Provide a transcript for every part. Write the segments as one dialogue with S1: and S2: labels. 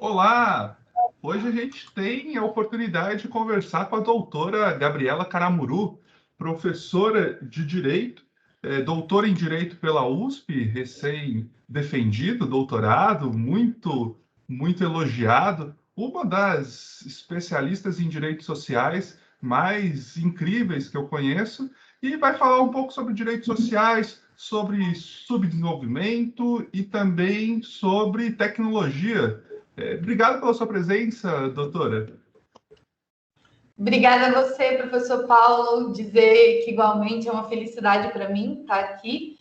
S1: Olá! Hoje a gente tem a oportunidade de conversar com a doutora Gabriela Caramuru, professora de Direito, doutora em Direito pela USP, recém-defendido, doutorado, muito elogiado, uma das especialistas em direitos sociais mais incríveis que eu conheço, e vai falar um pouco sobre direitos sociais, sobre subdesenvolvimento e também sobre tecnologia. Obrigado pela sua presença, doutora.
S2: Obrigada a você, professor Paulo, dizer que igualmente é uma felicidade para mim estar aqui.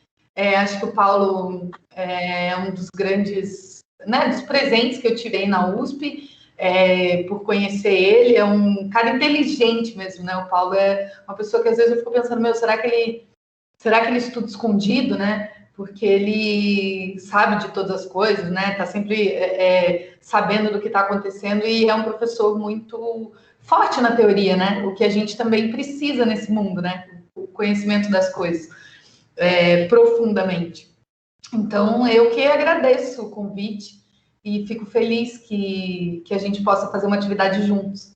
S2: Acho que o Paulo é um dos grandes, né, dos presentes que eu tirei na USP, por conhecer ele. É um cara inteligente mesmo, né? O Paulo é uma pessoa que às vezes eu fico pensando, será que ele estuda escondido, né? Porque ele sabe de todas as coisas, né? Tá sempre sabendo do que está acontecendo e é um professor muito forte na teoria, né? O que a gente também precisa nesse mundo, né? O conhecimento das coisas profundamente. Então, eu que agradeço o convite e fico feliz que a gente possa fazer uma atividade juntos.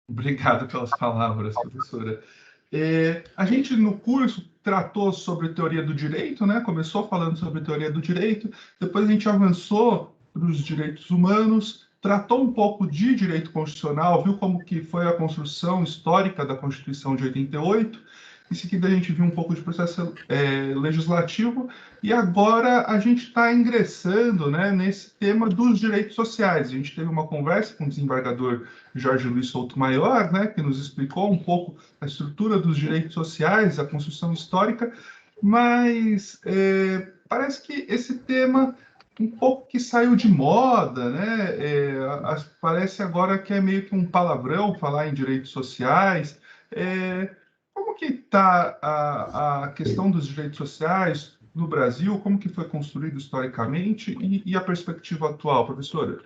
S1: Obrigado pelas palavras, professora. A gente, no curso, tratou sobre teoria do direito, né? Começou falando sobre teoria do direito, depois a gente avançou para os direitos humanos, tratou um pouco de direito constitucional, viu como que foi a construção histórica da Constituição de 88, em seguida a gente viu um pouco de processo legislativo, e agora a gente está ingressando, né, nesse tema dos direitos sociais. A gente teve uma conversa com o desembargador Jorge Luiz Souto Maior, né, que nos explicou um pouco a estrutura dos direitos sociais, a construção histórica, mas parece que esse tema um pouco que saiu de moda, né? Parece agora que é meio que um palavrão falar em direitos sociais. Como que está a questão dos direitos sociais no Brasil? Como que foi construído historicamente e a perspectiva atual, professora?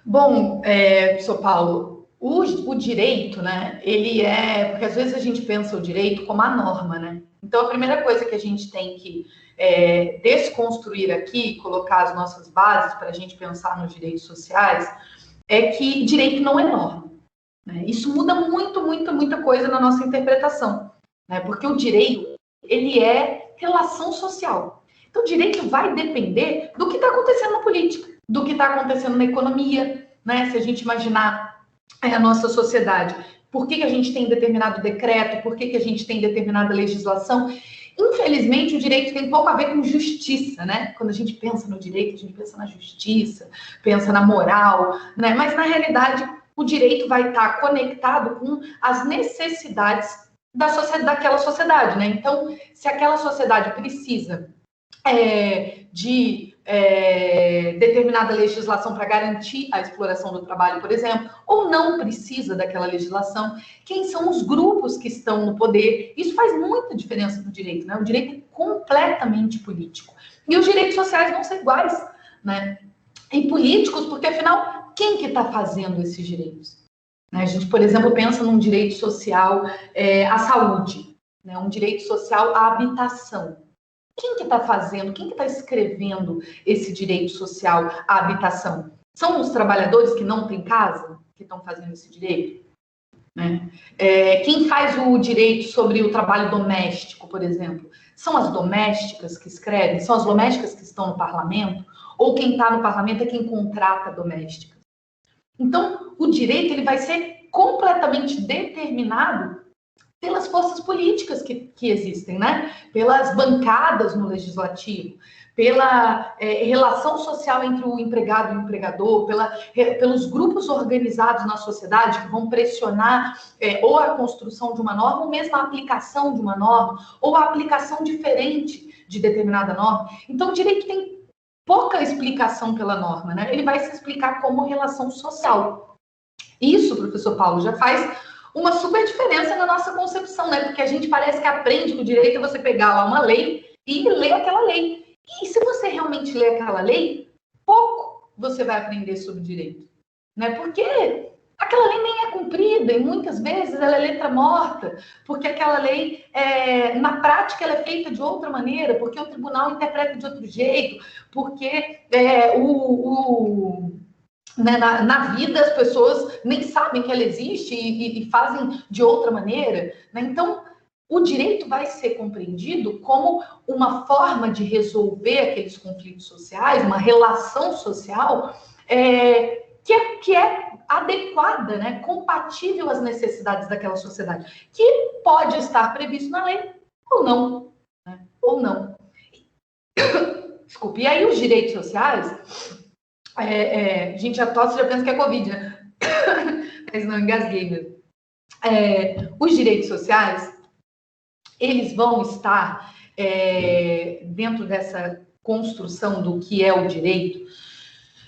S2: Bom, professor Paulo, o direito, né, ele porque às vezes a gente pensa o direito como a norma, né? Então, a primeira coisa que a gente tem que desconstruir aqui, colocar as nossas bases para a gente pensar nos direitos sociais, é que direito não é norma, né? Isso muda muita coisa na nossa interpretação, né? Porque o direito, ele é relação social. Então, o direito vai depender do que está acontecendo na política, do que está acontecendo na economia, né? Se a gente imaginar a nossa sociedade, por que a gente tem determinado decreto, por que a gente tem determinada legislação. Infelizmente, o direito tem pouco a ver com justiça, né? Quando a gente pensa no direito, a gente pensa na justiça, pensa na moral, né? Mas, na realidade, o direito vai estar conectado com as necessidades daquela sociedade, né? Então, se aquela sociedade precisa de determinada legislação para garantir a exploração do trabalho, por exemplo, ou não precisa daquela legislação, quem são os grupos que estão no poder, isso faz muita diferença no direito, né? O direito é completamente político. E os direitos sociais vão ser iguais, né? E políticos, porque afinal, quem que está fazendo esses direitos? A gente, por exemplo, pensa num direito social à saúde, né? Um direito social à habitação. Quem que está fazendo, quem que está escrevendo esse direito social à habitação? São os trabalhadores que não têm casa que estão fazendo esse direito? Né? Quem faz o direito sobre o trabalho doméstico, por exemplo? São as domésticas que escrevem? São as domésticas que estão no parlamento? Ou quem está no parlamento é quem contrata domésticas? Então, o direito ele vai ser completamente determinado pelas forças políticas que existem, né? Pelas bancadas no legislativo, pela relação social entre o empregado e o empregador, pelos grupos organizados na sociedade que vão pressionar ou a construção de uma norma, ou mesmo a aplicação de uma norma, ou a aplicação diferente de determinada norma. Então, o direito tem pouca explicação pela norma, né? Ele vai se explicar como relação social. Isso, professor Paulo, já faz uma super diferença na nossa concepção, né? Porque a gente parece que aprende que o direito é você pegar lá uma lei e ler aquela lei. E se você realmente ler aquela lei, pouco você vai aprender sobre direito, né? Porque aquela lei nem é cumprida, e muitas vezes ela é letra morta, porque aquela lei, na prática, ela é feita de outra maneira, porque o tribunal interpreta de outro jeito, porque né, na vida as pessoas nem sabem que ela existe e fazem de outra maneira, né? Então, o direito vai ser compreendido como uma forma de resolver aqueles conflitos sociais, uma relação social que é adequada, né, compatível às necessidades daquela sociedade, que pode estar previsto na lei ou não, né? Ou não. Desculpe. E aí os direitos sociais, gente, a tosse já pensa que é Covid, né? Mas não, engasguei mesmo. Os direitos sociais, eles vão estar dentro dessa construção do que é o direito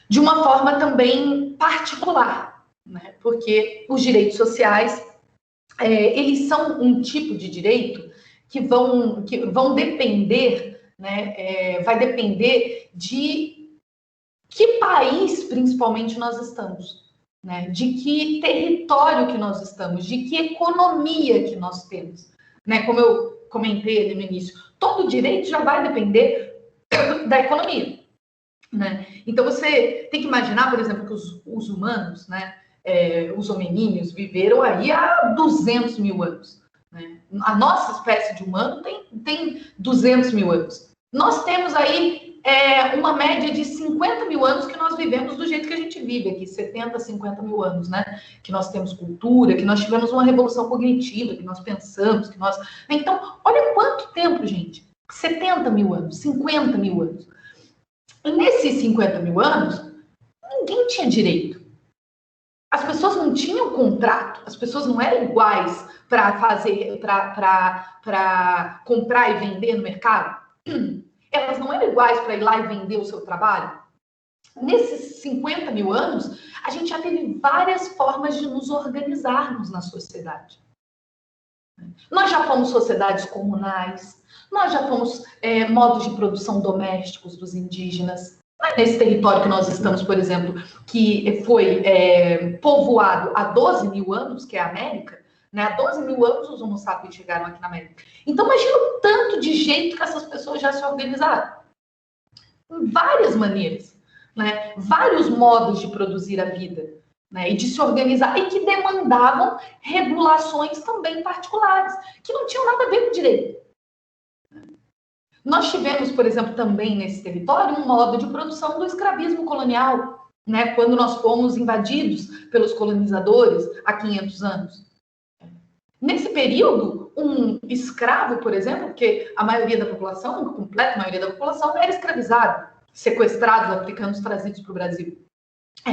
S2: de uma forma também particular, né? Porque os direitos sociais, eles são um tipo de direito que vão depender, né? Vai depender de que país, principalmente, nós estamos, né? De que território que nós estamos, de que economia que nós temos, né? Como eu comentei ali no início, todo direito já vai depender da economia, né? Então você tem que imaginar, por exemplo, que os humanos, né? Os hominíneos viveram aí há 200 mil anos, né? A nossa espécie de humano tem 200 mil anos. Nós temos aí uma média de 50 mil anos que nós vivemos do jeito que a gente vive aqui, 70, 50 mil anos, né? Que nós temos cultura, que nós tivemos uma revolução cognitiva, que nós pensamos, que nós... Então, olha quanto tempo, gente. 70 mil anos, 50 mil anos. E nesses 50 mil anos, ninguém tinha direito. As pessoas não tinham contrato, as pessoas não eram iguais para comprar e vender no mercado. Elas não eram iguais para ir lá e vender o seu trabalho. Nesses 50 mil anos, a gente já teve várias formas de nos organizarmos na sociedade. Nós já fomos sociedades comunais, nós já fomos modos de produção domésticos dos indígenas. Nesse território que nós estamos, por exemplo, que foi povoado há 12 mil anos, que é a América, né? Há 12 mil anos os Homo sapiens chegaram aqui na América. Então, imagina o tanto de jeito que essas pessoas já se organizaram. Em várias maneiras, né? Vários modos de produzir a vida, né? E de se organizar, e que demandavam regulações também particulares, que não tinham nada a ver com direito. Nós tivemos, por exemplo, também nesse território, um modo de produção do escravismo colonial, né? Quando nós fomos invadidos pelos colonizadores há 500 anos. Nesse período, um escravo, por exemplo, porque a maioria da população, a completa maioria da população, era escravizada, sequestrados, africanos trazidos para o Brasil.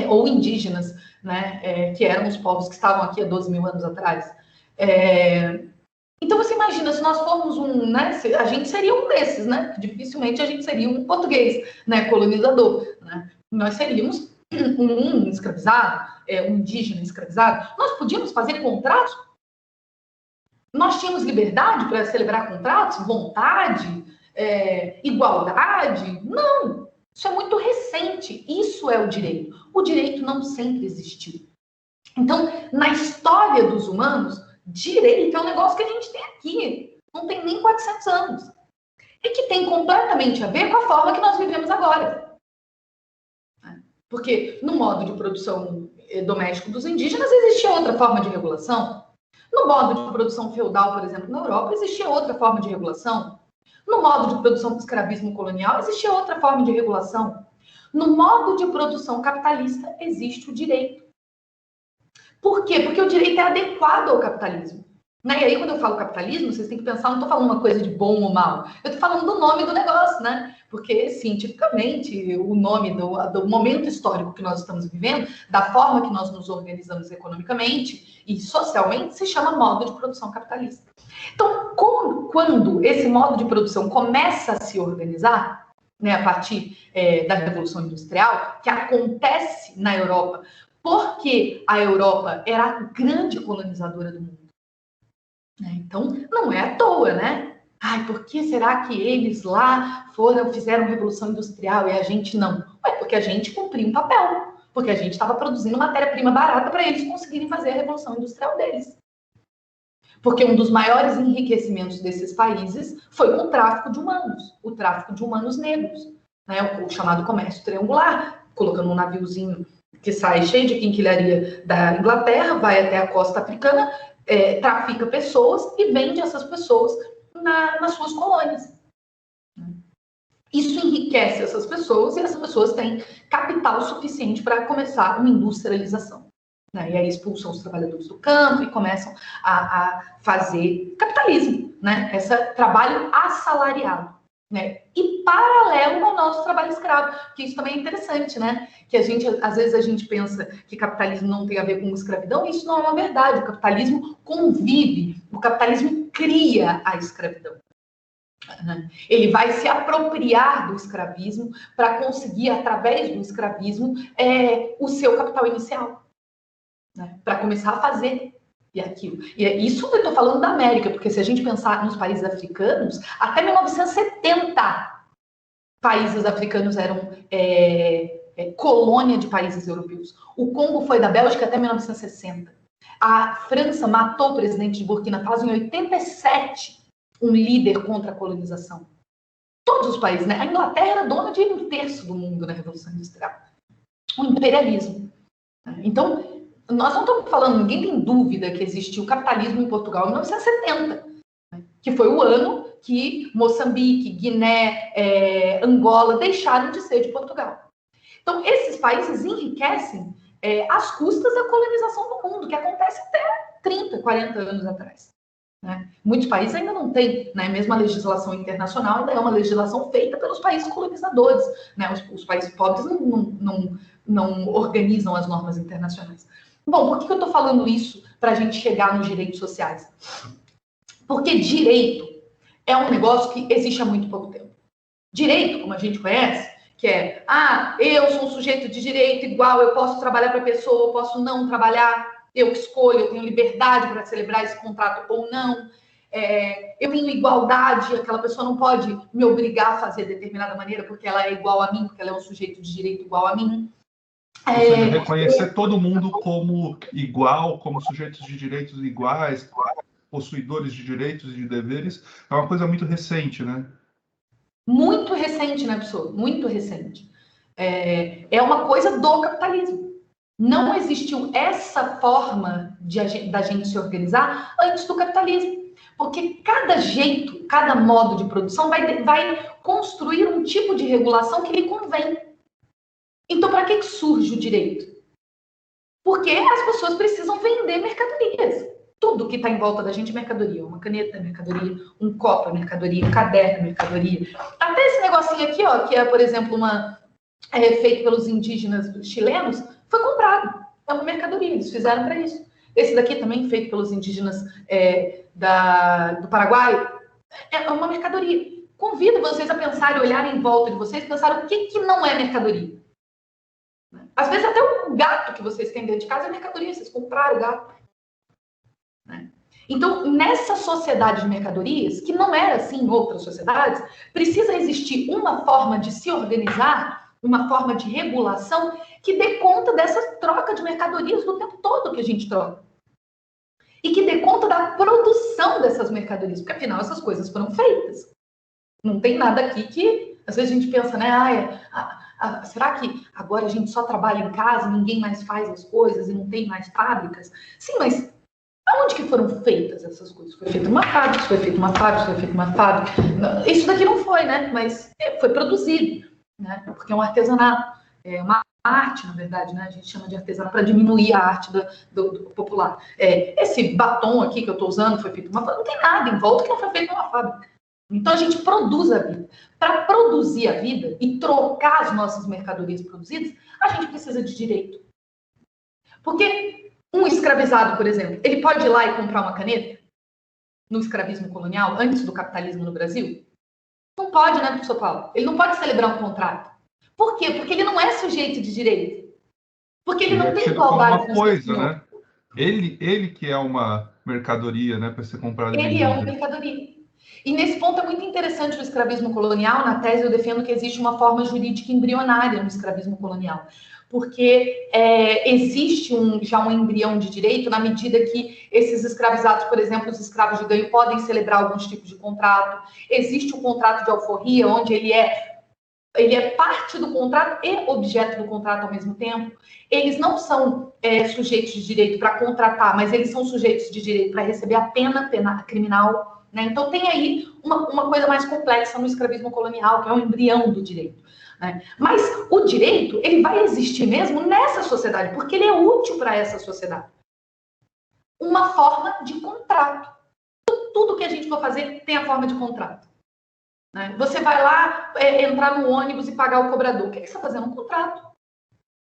S2: Ou indígenas, né? Que eram os povos que estavam aqui há 12 mil anos atrás. Então, você imagina, se nós formos né? A gente seria um desses, né? Dificilmente a gente seria um português, né? Colonizador, né? Nós seríamos um escravizado, um indígena escravizado. Nós podíamos fazer contratos? Nós tínhamos liberdade para celebrar contratos? Vontade? Igualdade? Não! Isso é muito recente. Isso é o direito. O direito não sempre existiu. Então, na história dos humanos, direito é um negócio que a gente tem aqui. Não tem nem 400 anos. E que tem completamente a ver com a forma que nós vivemos agora. Porque no modo de produção doméstico dos indígenas existia outra forma de regulação. No modo de produção feudal, por exemplo, na Europa, existia outra forma de regulação. No modo de produção do escravismo colonial, existia outra forma de regulação. No modo de produção capitalista, existe o direito. Por quê? Porque o direito é adequado ao capitalismo. Né? E aí, quando eu falo capitalismo, vocês têm que pensar, não estou falando uma coisa de bom ou mal. Eu estou falando do nome do negócio, né? Porque, cientificamente, o nome do momento histórico que nós estamos vivendo, da forma que nós nos organizamos economicamente e socialmente, se chama modo de produção capitalista. Então, quando esse modo de produção começa a se organizar, né, a partir da Revolução Industrial, que acontece na Europa, porque a Europa era a grande colonizadora do mundo. Então, não é à toa, né? Ai, por que será que eles lá fizeram Revolução Industrial e a gente não? Porque a gente cumpriu um papel. porque a gente estava produzindo matéria-prima barata para eles conseguirem fazer a revolução industrial deles. Porque um dos maiores enriquecimentos desses países foi com o tráfico de humanos, o tráfico de humanos negros, né? O chamado comércio triangular, colocando um naviozinho que sai cheio de quinquilharia da Inglaterra, vai até a costa africana, trafica pessoas e vende essas pessoas nas suas colônias. Isso enriquece essas pessoas e essas pessoas têm capital suficiente para começar uma industrialização. Né? E aí expulsam os trabalhadores do campo e começam a fazer capitalismo, né? Esse trabalho assalariado. Né? E paralelo ao nosso trabalho escravo, que isso também é interessante, né? Que às vezes a gente pensa que capitalismo não tem a ver com escravidão, e isso não é uma verdade. O capitalismo convive, o capitalismo cria a escravidão. Ele vai se apropriar do escravismo para conseguir, através do escravismo, o seu capital inicial, né? Para começar a fazer aquilo. E isso eu estou falando da América, porque se a gente pensar nos países africanos, até 1970, países africanos eram colônia de países europeus. O Congo foi da Bélgica até 1960. A França matou o presidente de Burkina Faso em 87, um líder contra a colonização. Todos os países, né? A Inglaterra era dona de 1/3 do mundo na Revolução Industrial. O imperialismo. Então, nós não estamos falando, ninguém tem dúvida que existiu capitalismo em Portugal em 1970, que foi o ano que Moçambique, Guiné, Angola deixaram de ser de Portugal. Então, esses países enriquecem às custas da colonização do mundo, que acontece até 30, 40 anos atrás. Né? Muitos países ainda não têm, né? Mesmo a legislação internacional ainda é uma legislação feita pelos países colonizadores. Né? Os países pobres não organizam as normas internacionais. Bom, por que eu estou falando isso para a gente chegar nos direitos sociais? Porque direito é um negócio que existe há muito pouco tempo. Direito, como a gente conhece, que é, eu sou um sujeito de direito igual, eu posso trabalhar para a pessoa, eu posso não trabalhar, eu que escolho, eu tenho liberdade para celebrar esse contrato ou não, eu tenho igualdade, aquela pessoa não pode me obrigar a fazer de determinada maneira porque ela é igual a mim, porque ela é um sujeito de direito igual a mim.
S1: Ou seja, reconhecer todo mundo como igual, como sujeitos de direitos iguais, possuidores de direitos e de deveres, é uma coisa muito recente, né?
S2: Muito recente, né, pessoa? Muito recente. É uma coisa do capitalismo. Não existiu essa forma da gente se organizar antes do capitalismo. Porque cada jeito, cada modo de produção vai construir um tipo de regulação que lhe convém. Então, para que surge o direito? Porque as pessoas precisam vender mercadorias. Tudo que está em volta da gente é mercadoria. Uma caneta é mercadoria, um copo é mercadoria, um caderno é mercadoria. Até esse negocinho aqui, ó, que é, por exemplo, feito pelos indígenas chilenos, foi comprado. É uma mercadoria, eles fizeram para isso. Esse daqui também, feito pelos indígenas do Paraguai, é uma mercadoria. Convido vocês a pensarem, olharem em volta de vocês, pensarem o que não é mercadoria. Às vezes até o gato que vocês têm dentro de casa é mercadoria, vocês compraram o gato. Né? Então, nessa sociedade de mercadorias, que não era assim em outras sociedades, precisa existir uma forma de se organizar, uma forma de regulação que dê conta dessa troca de mercadorias do tempo todo que a gente troca. E que dê conta da produção dessas mercadorias, porque afinal essas coisas foram feitas. Não tem nada aqui que, às vezes a gente pensa, né, será que agora a gente só trabalha em casa, ninguém mais faz as coisas e não tem mais fábricas? Sim, mas aonde que foram feitas essas coisas? Foi feita uma fábrica, foi feita uma fábrica, foi feita uma fábrica. Isso daqui não foi, né? Mas foi produzido, né? Porque é um artesanato, é uma arte, na verdade, né? A gente chama de artesanato para diminuir a arte do popular. Esse batom aqui que eu estou usando foi feito uma fábrica, não tem nada em volta que não foi feito uma fábrica. Então, a gente produz a vida. Para produzir a vida e trocar as nossas mercadorias produzidas, a gente precisa de direito. Porque um escravizado, por exemplo, ele pode ir lá e comprar uma caneta no escravismo colonial, antes do capitalismo no Brasil? Não pode, né, professor Paulo? Ele não pode celebrar um contrato. Por quê? Porque ele não é sujeito de direito. Porque ele não tem igualdade.
S1: Uma coisa, né? Ele que é uma mercadoria, né, para ser comprado.
S2: Ele é uma mercadoria. E nesse ponto é muito interessante o escravismo colonial. Na tese eu defendo que existe uma forma jurídica embrionária no escravismo colonial. porque existe já um embrião de direito na medida que esses escravizados, por exemplo, os escravos de ganho, podem celebrar alguns tipos de contrato. Existe o contrato de alforria, onde ele é parte do contrato e objeto do contrato ao mesmo tempo. Eles não são sujeitos de direito para contratar, mas eles são sujeitos de direito para receber a pena criminal, né? Então tem aí uma coisa mais complexa no escravismo colonial, que é o embrião do direito, né? Mas o direito, ele vai existir mesmo nessa sociedade, porque ele é útil para essa sociedade. Uma forma de contrato. Tudo que a gente for fazer tem a forma de contrato. Você vai lá entrar no ônibus e pagar o cobrador. O que você está fazendo? Um contrato.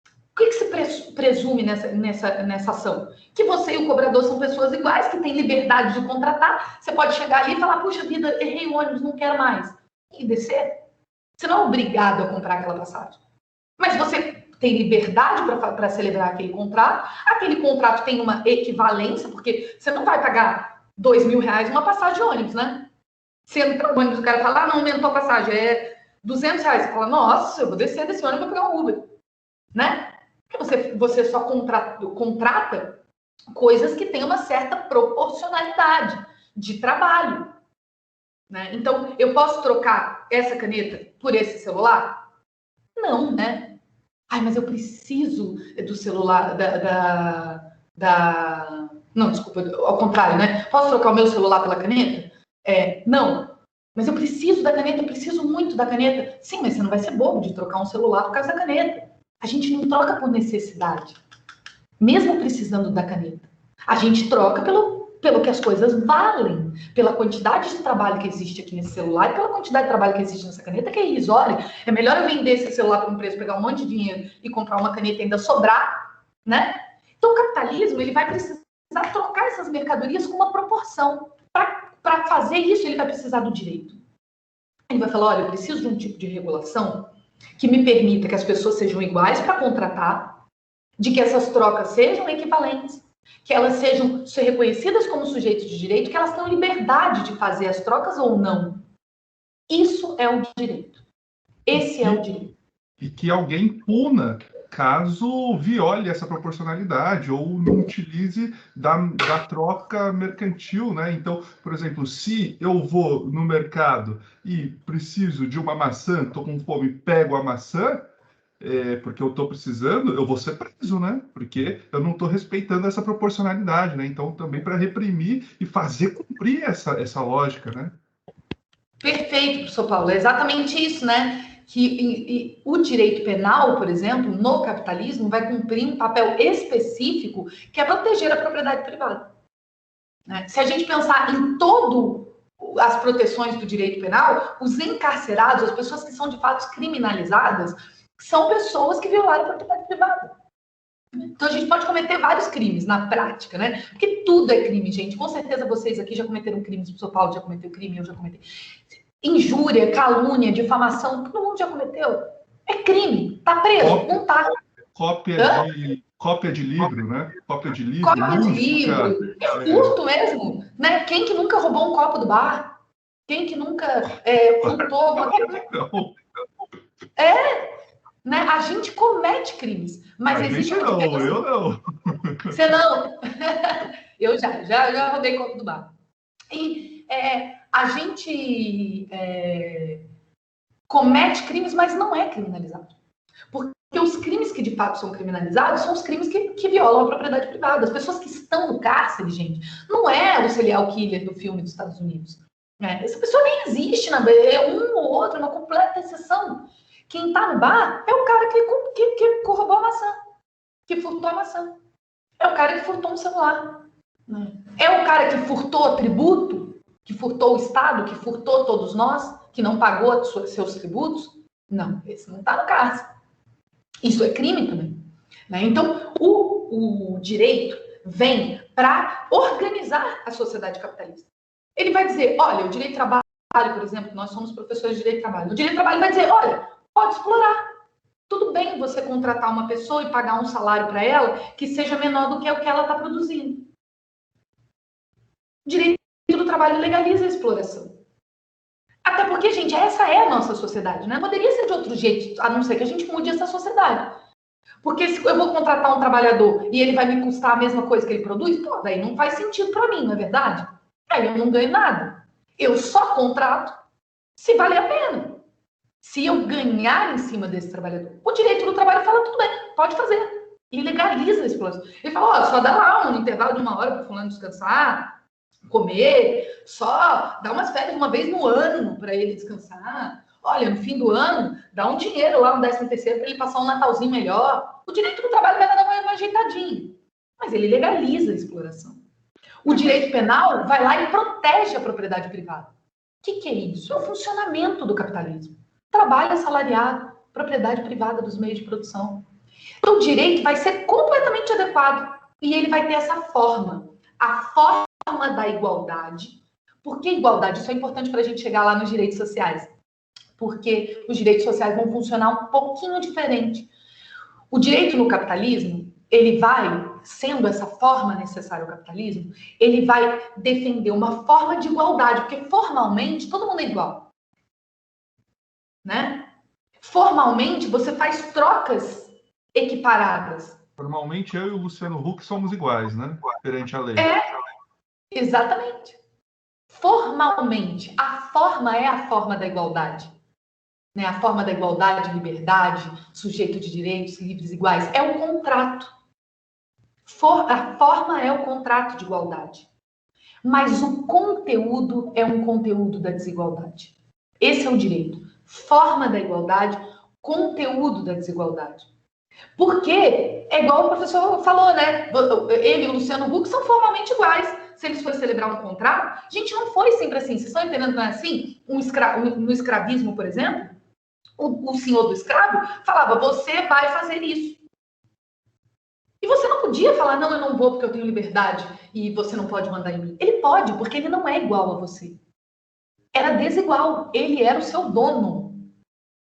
S2: O que se presume nessa ação? Que você e o cobrador são pessoas iguais, que têm liberdade de contratar. Você pode chegar ali e falar, puxa vida, errei o ônibus, não quero mais. E descer. Você não é obrigado a comprar aquela passagem. Mas você tem liberdade para celebrar aquele contrato. Aquele contrato tem uma equivalência, porque você não vai pagar R$2.000 uma passagem de ônibus, né? Você entra no ônibus, o cara fala, não, aumentou a passagem, é R$200. Você fala, nossa, eu vou descer desse ônibus e vou pegar um Uber, né? Porque você só contrata coisas que têm uma certa proporcionalidade de trabalho, né? Então, eu posso trocar essa caneta por esse celular? Não, né? Ai, mas eu preciso do celular Não, desculpa, ao contrário, né? Posso trocar o meu celular pela caneta? Não, mas eu preciso da caneta, eu preciso muito da caneta. Sim, mas você não vai ser bobo de trocar um celular por causa da caneta. A gente não troca por necessidade, mesmo precisando da caneta. A gente troca pelo que as coisas valem, pela quantidade de trabalho que existe aqui nesse celular e pela quantidade de trabalho que existe nessa caneta, que é irrisória. É melhor eu vender esse celular por um preço, pegar um monte de dinheiro e comprar uma caneta e ainda sobrar, né? Então o capitalismo, ele vai precisar trocar essas mercadorias com uma proporção. Para fazer isso, ele vai precisar do direito. Ele vai falar, olha, eu preciso de um tipo de regulação que me permita que as pessoas sejam iguais para contratar, de que essas trocas sejam equivalentes, que elas sejam reconhecidas como sujeitos de direito, que elas tenham liberdade de fazer as trocas ou não. Isso é o direito. Esse é o direito.
S1: E que alguém puna caso viole essa proporcionalidade ou não utilize da troca mercantil, né? Então, por exemplo, se eu vou no mercado e preciso de uma maçã, estou com fome, pego a maçã, porque eu estou precisando, eu vou ser preso, né? Porque eu não estou respeitando essa proporcionalidade, né? Então, também para reprimir e fazer cumprir essa lógica, né?
S2: Perfeito, professor Paulo. É exatamente isso, né? Que o direito penal, por exemplo, no capitalismo, vai cumprir um papel específico que é proteger a propriedade privada, né? Se a gente pensar em todas as proteções do direito penal, os encarcerados, as pessoas que são de fato criminalizadas, são pessoas que violaram a propriedade privada. Então a gente pode cometer vários crimes na prática, né? Porque tudo é crime, gente. Com certeza vocês aqui já cometeram crimes, o professor Paulo já cometeu crime, eu já cometi. Injúria, calúnia, difamação, todo mundo já cometeu. É crime. Tá preso? Não tá.
S1: Cópia de livro, né? Cópia de livro.
S2: Cópia de livro. É furto mesmo, né? Quem que nunca roubou um copo do bar? Quem que nunca furtou uma... Né? A gente comete crimes, mas existe uma diferença.
S1: Eu não.
S2: Você não? Eu já roubei copo do bar. E a gente comete crimes, mas não é criminalizado. Porque os crimes que de fato são criminalizados são os crimes que violam a propriedade privada. As pessoas que estão no cárcere, gente, não é o serial killer do filme dos Estados Unidos. Essa pessoa nem existe, é um ou outro, é uma completa exceção. Quem está no bar é o cara que roubou a maçã, que furtou a maçã. É o cara que furtou um celular. É o cara que furtou tributo, que furtou o Estado, que furtou todos nós, que não pagou seus tributos. Não, esse não está no cárcere. Isso é crime também, né? Então, o direito vem para organizar a sociedade capitalista. Ele vai dizer, olha, o direito de trabalho, por exemplo, nós somos professores de direito de trabalho. O direito de trabalho vai dizer, olha, pode explorar. Tudo bem você contratar uma pessoa e pagar um salário para ela que seja menor do que o que ela está produzindo. O direito do trabalho legaliza a exploração. Até porque, gente, essa é a nossa sociedade, né? Poderia ser de outro jeito, a não ser que a gente mude essa sociedade. Porque se eu vou contratar um trabalhador e ele vai me custar a mesma coisa que ele produz, pô, daí não faz sentido para mim, não é verdade? Aí eu não ganho nada. Eu só contrato se valer a pena. Se eu ganhar em cima desse trabalhador. O direito do trabalho fala, tudo bem, pode fazer. E legaliza a exploração. Ele fala, ó, só dá lá um intervalo de 1 hora para o fulano descansar, comer, só dá umas férias uma vez no ano para ele descansar. Olha, no fim do ano, dá um dinheiro lá, um 13º para ele passar um Natalzinho melhor. O direito do trabalho vai dar uma ajeitadinha. Mas ele legaliza a exploração. O direito penal vai lá e protege a propriedade privada. O que é isso? É o funcionamento do capitalismo. Trabalho assalariado, propriedade privada dos meios de produção. Então, o direito vai ser completamente adequado e ele vai ter essa forma. A forma da igualdade. Por que igualdade? Isso é importante para a gente chegar lá nos direitos sociais. Porque os direitos sociais vão funcionar um pouquinho diferente. O direito no capitalismo, ele vai, sendo essa forma necessária ao capitalismo, ele vai defender uma forma de igualdade, porque formalmente todo mundo é igual. Né? Formalmente, você faz trocas equiparadas.
S1: Formalmente, eu e o Luciano Huck somos iguais, né? Perante a lei.
S2: Exatamente. Formalmente, a forma é a forma da igualdade. Né? A forma da igualdade, liberdade, sujeito de direitos livres iguais. É um contrato. A forma é o contrato de igualdade. Mas o conteúdo é um conteúdo da desigualdade. Esse é o direito. Forma da igualdade, conteúdo da desigualdade. Porque é igual o professor falou, né? Ele e o Luciano Huck são formalmente iguais. Se eles forem celebrar um contrato, gente, não foi sempre assim. Vocês estão entendendo, não é assim? No escravismo, por exemplo, o senhor do escravo falava, você vai fazer isso. E você não podia falar, não, eu não vou porque eu tenho liberdade e você não pode mandar em mim. Ele pode, porque ele não é igual a você. Era desigual. Ele era o seu dono.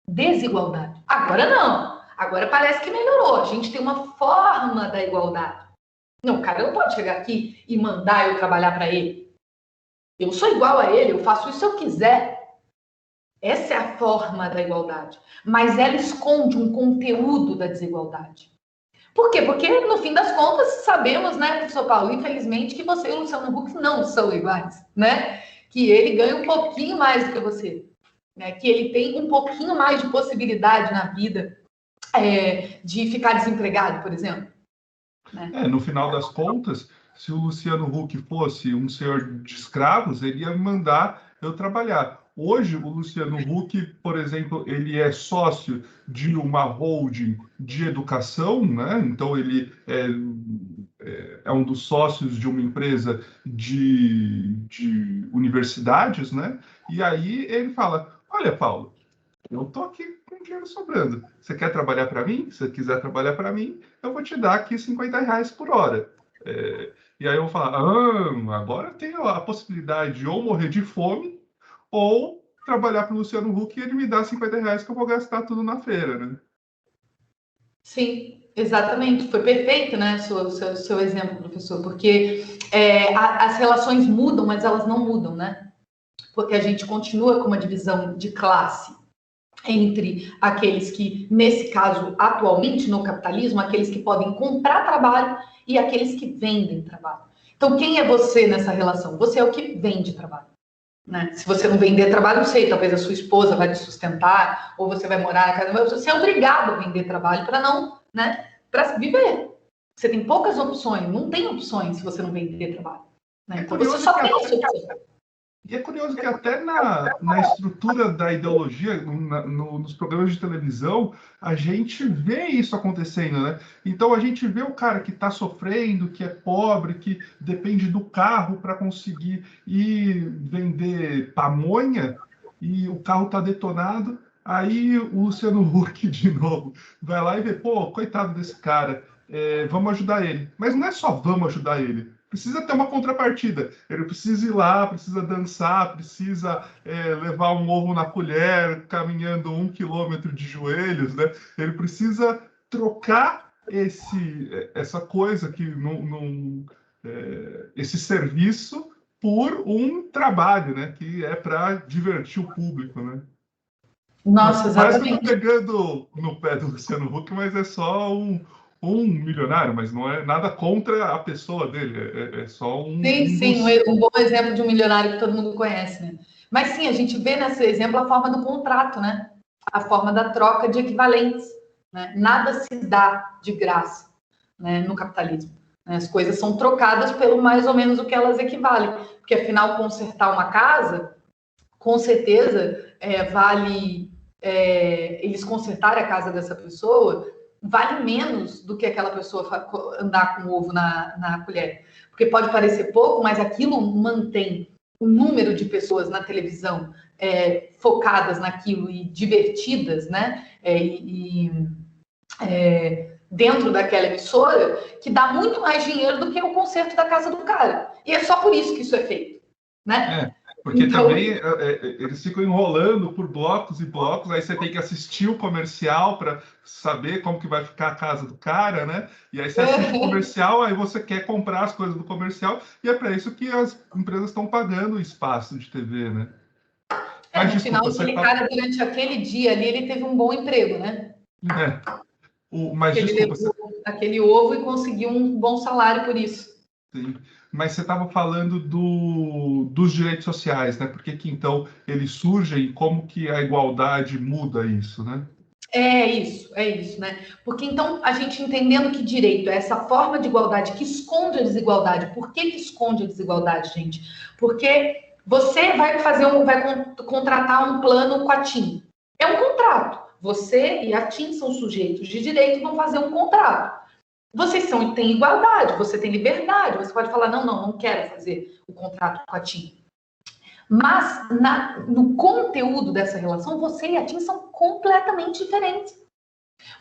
S2: Desigualdade. Agora não. Agora parece que melhorou. A gente tem uma forma da igualdade. Não, o cara não pode chegar aqui e mandar eu trabalhar para ele. Eu sou igual a ele, eu faço isso se eu quiser. Essa é a forma da igualdade. Mas ela esconde um conteúdo da desigualdade. Por quê? Porque, no fim das contas, sabemos, né, professor Paulo, infelizmente, que você e o Luciano Huck não são iguais, né? Que ele ganha um pouquinho mais do que você. Né? Que ele tem um pouquinho mais de possibilidade na vida de ficar desempregado, por exemplo. Né?
S1: No final das contas, se o Luciano Huck fosse um senhor de escravos, ele ia mandar eu trabalhar. Hoje, o Luciano Huck, por exemplo, ele é sócio de uma holding de educação, né? Então ele é um dos sócios de uma empresa de universidades, né? E aí ele fala, olha, Paulo, eu tô aqui com dinheiro sobrando. Você quer trabalhar para mim? Se você quiser trabalhar para mim, eu vou te dar aqui R$ 50 por hora. E aí eu vou falar, agora eu tenho a possibilidade de ou morrer de fome ou trabalhar para o Luciano Huck e ele me dá R$ 50 que eu vou gastar tudo na feira, né?
S2: Sim, exatamente. Foi perfeito, né, seu exemplo, professor, porque as relações mudam, mas elas não mudam, né? Porque a gente continua com uma divisão de classe entre aqueles que, nesse caso, atualmente no capitalismo, aqueles que podem comprar trabalho e aqueles que vendem trabalho. Então, quem é você nessa relação? Você é o que vende trabalho. Né? Se você não vender trabalho, não sei, talvez a sua esposa vai te sustentar, ou você vai morar na casa, você é obrigado a vender trabalho para não, né, para viver. Você tem poucas opções, não tem opções se você não vender trabalho. Né? Então você só tem essa opção.
S1: E é curioso que até na estrutura da ideologia, nos programas de televisão, a gente vê isso acontecendo, né? Então a gente vê o cara que está sofrendo, que é pobre, que depende do carro para conseguir ir vender pamonha, e o carro está detonado. Aí o Luciano Huck, de novo, vai lá e vê, pô, coitado desse cara, vamos ajudar ele. Mas não é só vamos ajudar ele. Precisa ter uma contrapartida. Ele precisa ir lá, precisa dançar, precisa levar um ovo na colher, caminhando 1 quilômetro de joelhos, né? Ele precisa trocar essa coisa que esse serviço por um trabalho, né? Que é para divertir o público, né?
S2: Nossa,
S1: Parece que eu tô
S2: exatamente.
S1: pegando no pé do Luciano Huck, mas é só um milionário, mas não é nada contra a pessoa dele, é só
S2: Sim,
S1: um
S2: sim,
S1: dos.
S2: um bom exemplo de um milionário que todo mundo conhece, né? Mas sim, a gente vê nesse exemplo a forma do contrato, né? A forma da troca de equivalentes, né? Nada se dá de graça, né? No capitalismo, né? As coisas são trocadas pelo mais ou menos o que elas equivalem, porque afinal consertar uma casa, com certeza vale eles consertarem a casa dessa pessoa vale menos do que aquela pessoa andar com o ovo na colher. Porque pode parecer pouco, mas aquilo mantém o número de pessoas na televisão focadas naquilo e divertidas, né? Dentro daquela emissora, que dá muito mais dinheiro do que o conserto da casa do cara. E é só por isso que isso é feito, né?
S1: É, porque
S2: Então,
S1: também eles ficam enrolando por blocos e blocos, aí você tem que assistir o comercial para saber como que vai ficar a casa do cara, né? E aí você assiste o comercial, aí você quer comprar as coisas do comercial, e é para isso que as empresas estão pagando o espaço de TV, né? Mas
S2: no final,
S1: desculpa, você
S2: aquele
S1: tá.
S2: cara, durante aquele dia ali, ele teve um bom emprego, né?
S1: É, mas
S2: Ele
S1: desculpa,
S2: levou aquele ovo e conseguiu um bom salário por isso.
S1: sim, mas você estava falando dos direitos sociais, né? Por que que então eles surgem e como que a igualdade muda isso, né?
S2: É isso, né? Porque então a gente entendendo que direito é essa forma de igualdade que esconde a desigualdade. Por que que esconde a desigualdade, gente? Porque você vai contratar um plano com a TIM. É um contrato. Você e a TIM são sujeitos de direito, vão fazer um contrato. Vocês têm igualdade, você tem liberdade, você pode falar, não quero fazer o contrato com a TIM. Mas no conteúdo dessa relação, você e a TIM são completamente diferentes.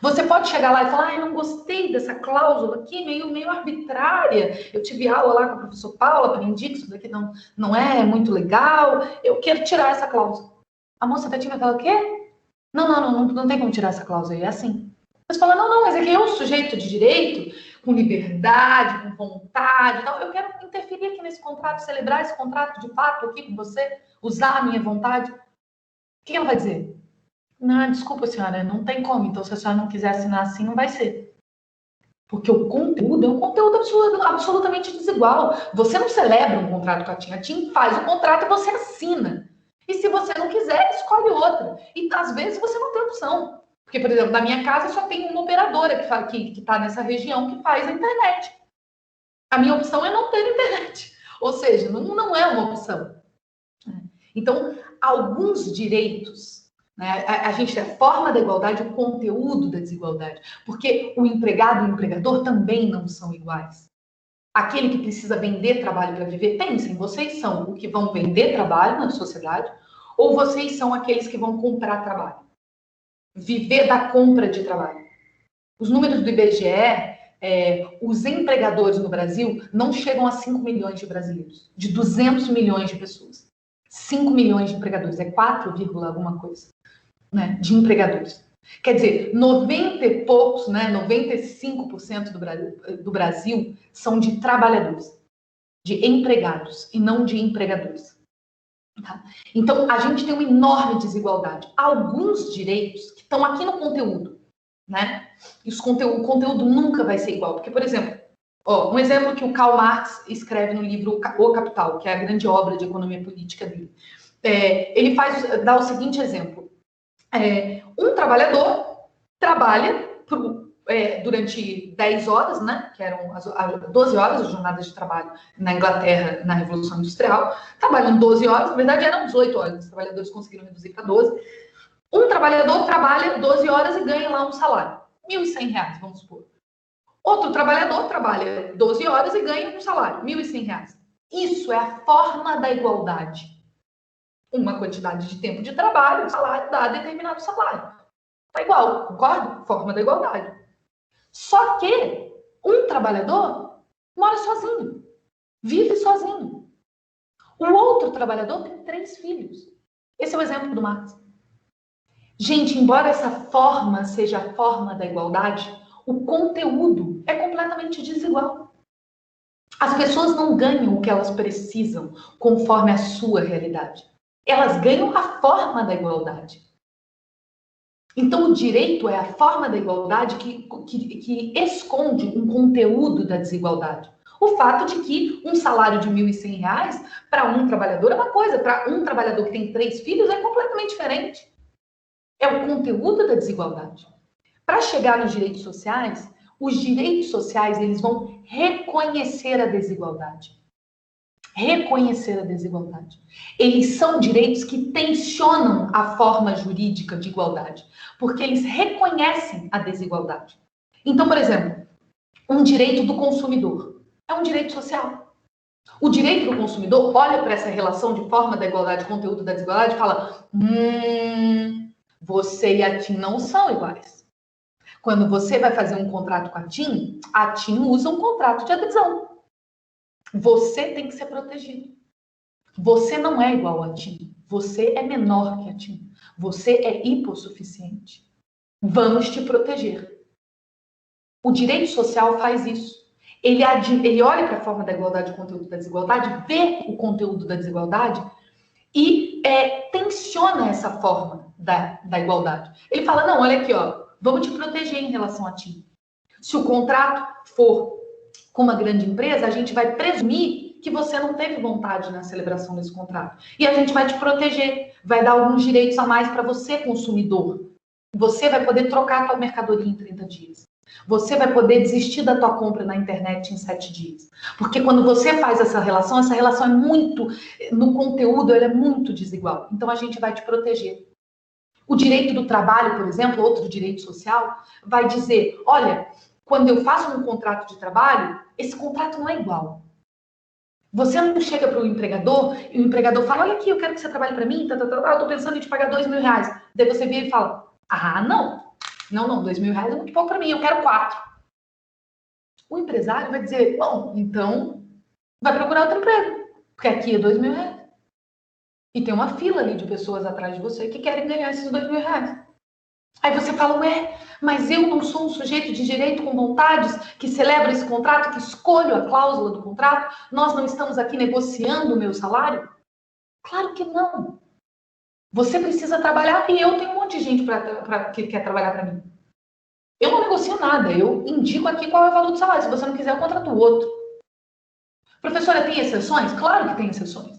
S2: Você pode chegar lá e falar, não gostei dessa cláusula aqui, meio arbitrária. Eu tive aula lá com a professora Paula, aprendi que isso daqui não é muito legal. Eu quero tirar essa cláusula. A moça da TIM vai falar, o quê? Não tem como tirar essa cláusula aí, é assim. Você fala, mas é que eu, sujeito de direito, com liberdade, com vontade, então, eu quero interferir aqui nesse contrato, celebrar esse contrato de fato aqui com você, usar a minha vontade. O que ela vai dizer? Não, desculpa, senhora, não tem como. Então, se a senhora não quiser assinar assim, não vai ser. Porque o conteúdo é um conteúdo absolutamente desigual. Você não celebra um contrato com a TIM. A TIM faz o contrato e você assina. E se você não quiser, escolhe outra. E às vezes você não tem opção. Porque, por exemplo, na minha casa só tem uma operadora que está nessa região que faz a internet. A minha opção é não ter internet. Ou seja, não é uma opção. Então, alguns direitos, né, a gente tem a forma da igualdade, o conteúdo da desigualdade, porque o empregado e o empregador também não são iguais. Aquele que precisa vender trabalho para viver, pensem, vocês são o que vão vender trabalho na sociedade ou vocês são aqueles que vão comprar trabalho? Viver da compra de trabalho. Os números do IBGE, os empregadores no Brasil não chegam a 5 milhões de brasileiros, de 200 milhões de pessoas. 5 milhões de empregadores, é 4, alguma coisa, né, de empregadores. Quer dizer, 90 e poucos, né, 95% do Brasil são de trabalhadores, de empregados e não de empregadores. Tá? Então, a gente tem uma enorme desigualdade. Alguns direitos que estão aqui no conteúdo, né? E o conteúdo nunca vai ser igual. Porque, por exemplo, um exemplo que o Karl Marx escreve no livro O Capital, que é a grande obra de economia política dele. Ele dá o seguinte exemplo. Um trabalhador trabalha durante 10 horas, né, que eram 12 horas as jornadas de trabalho na Inglaterra na Revolução Industrial, trabalham 12 horas, na verdade eram 18 horas, os trabalhadores conseguiram reduzir para 12. Um trabalhador trabalha 12 horas e ganha lá um salário, R$ 1.100, vamos supor. Outro trabalhador trabalha 12 horas e ganha um salário, R$ 1.100. Isso é a forma da igualdade. Uma quantidade de tempo de trabalho, o salário dá determinado salário. Tá igual, concorda? Forma da igualdade. Só que um trabalhador mora sozinho, vive sozinho. O outro trabalhador tem 3 filhos. Esse é o exemplo do Marx. Gente, embora essa forma seja a forma da igualdade, o conteúdo é completamente desigual. As pessoas não ganham o que elas precisam conforme a sua realidade. Elas ganham a forma da igualdade. Então, o direito é a forma da igualdade que esconde um conteúdo da desigualdade. O fato de que um salário de R$ 1.100 para um trabalhador é uma coisa, para um trabalhador que tem 3 filhos é completamente diferente. É o conteúdo da desigualdade. Para chegar nos direitos sociais, os direitos sociais eles vão reconhecer a desigualdade. Reconhecer a desigualdade. Eles são direitos que tensionam a forma jurídica de igualdade, porque eles reconhecem a desigualdade. Então, por exemplo, um direito do consumidor é um direito social. O direito do consumidor olha para essa relação de forma da igualdade, conteúdo da desigualdade e fala: você e a TIM não são iguais. Quando você vai fazer um contrato com a TIM usa um contrato de adesão. Você tem que ser protegido. Você não é igual a TIM. Você é menor que a TIM. Você é hipossuficiente. Vamos te proteger. O direito social faz isso. Ele olha para a forma da igualdade, o conteúdo da desigualdade, vê o conteúdo da desigualdade e tensiona essa forma da igualdade. Ele fala, não, olha aqui, ó, vamos te proteger em relação a TIM. Se o contrato for com uma grande empresa, a gente vai presumir que você não teve vontade na celebração desse contrato. E a gente vai te proteger, vai dar alguns direitos a mais para você, consumidor. Você vai poder trocar a tua mercadoria em 30 dias. Você vai poder desistir da tua compra na internet em 7 dias. Porque quando você faz essa relação é muito, no conteúdo, ela é muito desigual. Então, a gente vai te proteger. O direito do trabalho, por exemplo, outro direito social, vai dizer, olha, quando eu faço um contrato de trabalho, esse contrato não é igual. Você não chega para o empregador e o empregador fala, olha aqui, eu quero que você trabalhe para mim, eu estou pensando em te pagar R$ 2.000. Daí você vira e fala, não, R$ 2.000 é muito pouco para mim, eu quero 4. O empresário vai dizer, bom, então vai procurar outro emprego, porque aqui é R$ 2.000. E tem uma fila ali de pessoas atrás de você que querem ganhar esses R$ 2.000. Aí você fala, mas eu não sou um sujeito de direito com vontades que celebra esse contrato, que escolho a cláusula do contrato? Nós não estamos aqui negociando o meu salário? Claro que não. Você precisa trabalhar e eu tenho um monte de gente que quer trabalhar para mim. Eu não negocio nada, eu indico aqui qual é o valor do salário. Se você não quiser, eu contrato o outro. Professora, tem exceções? Claro que tem exceções.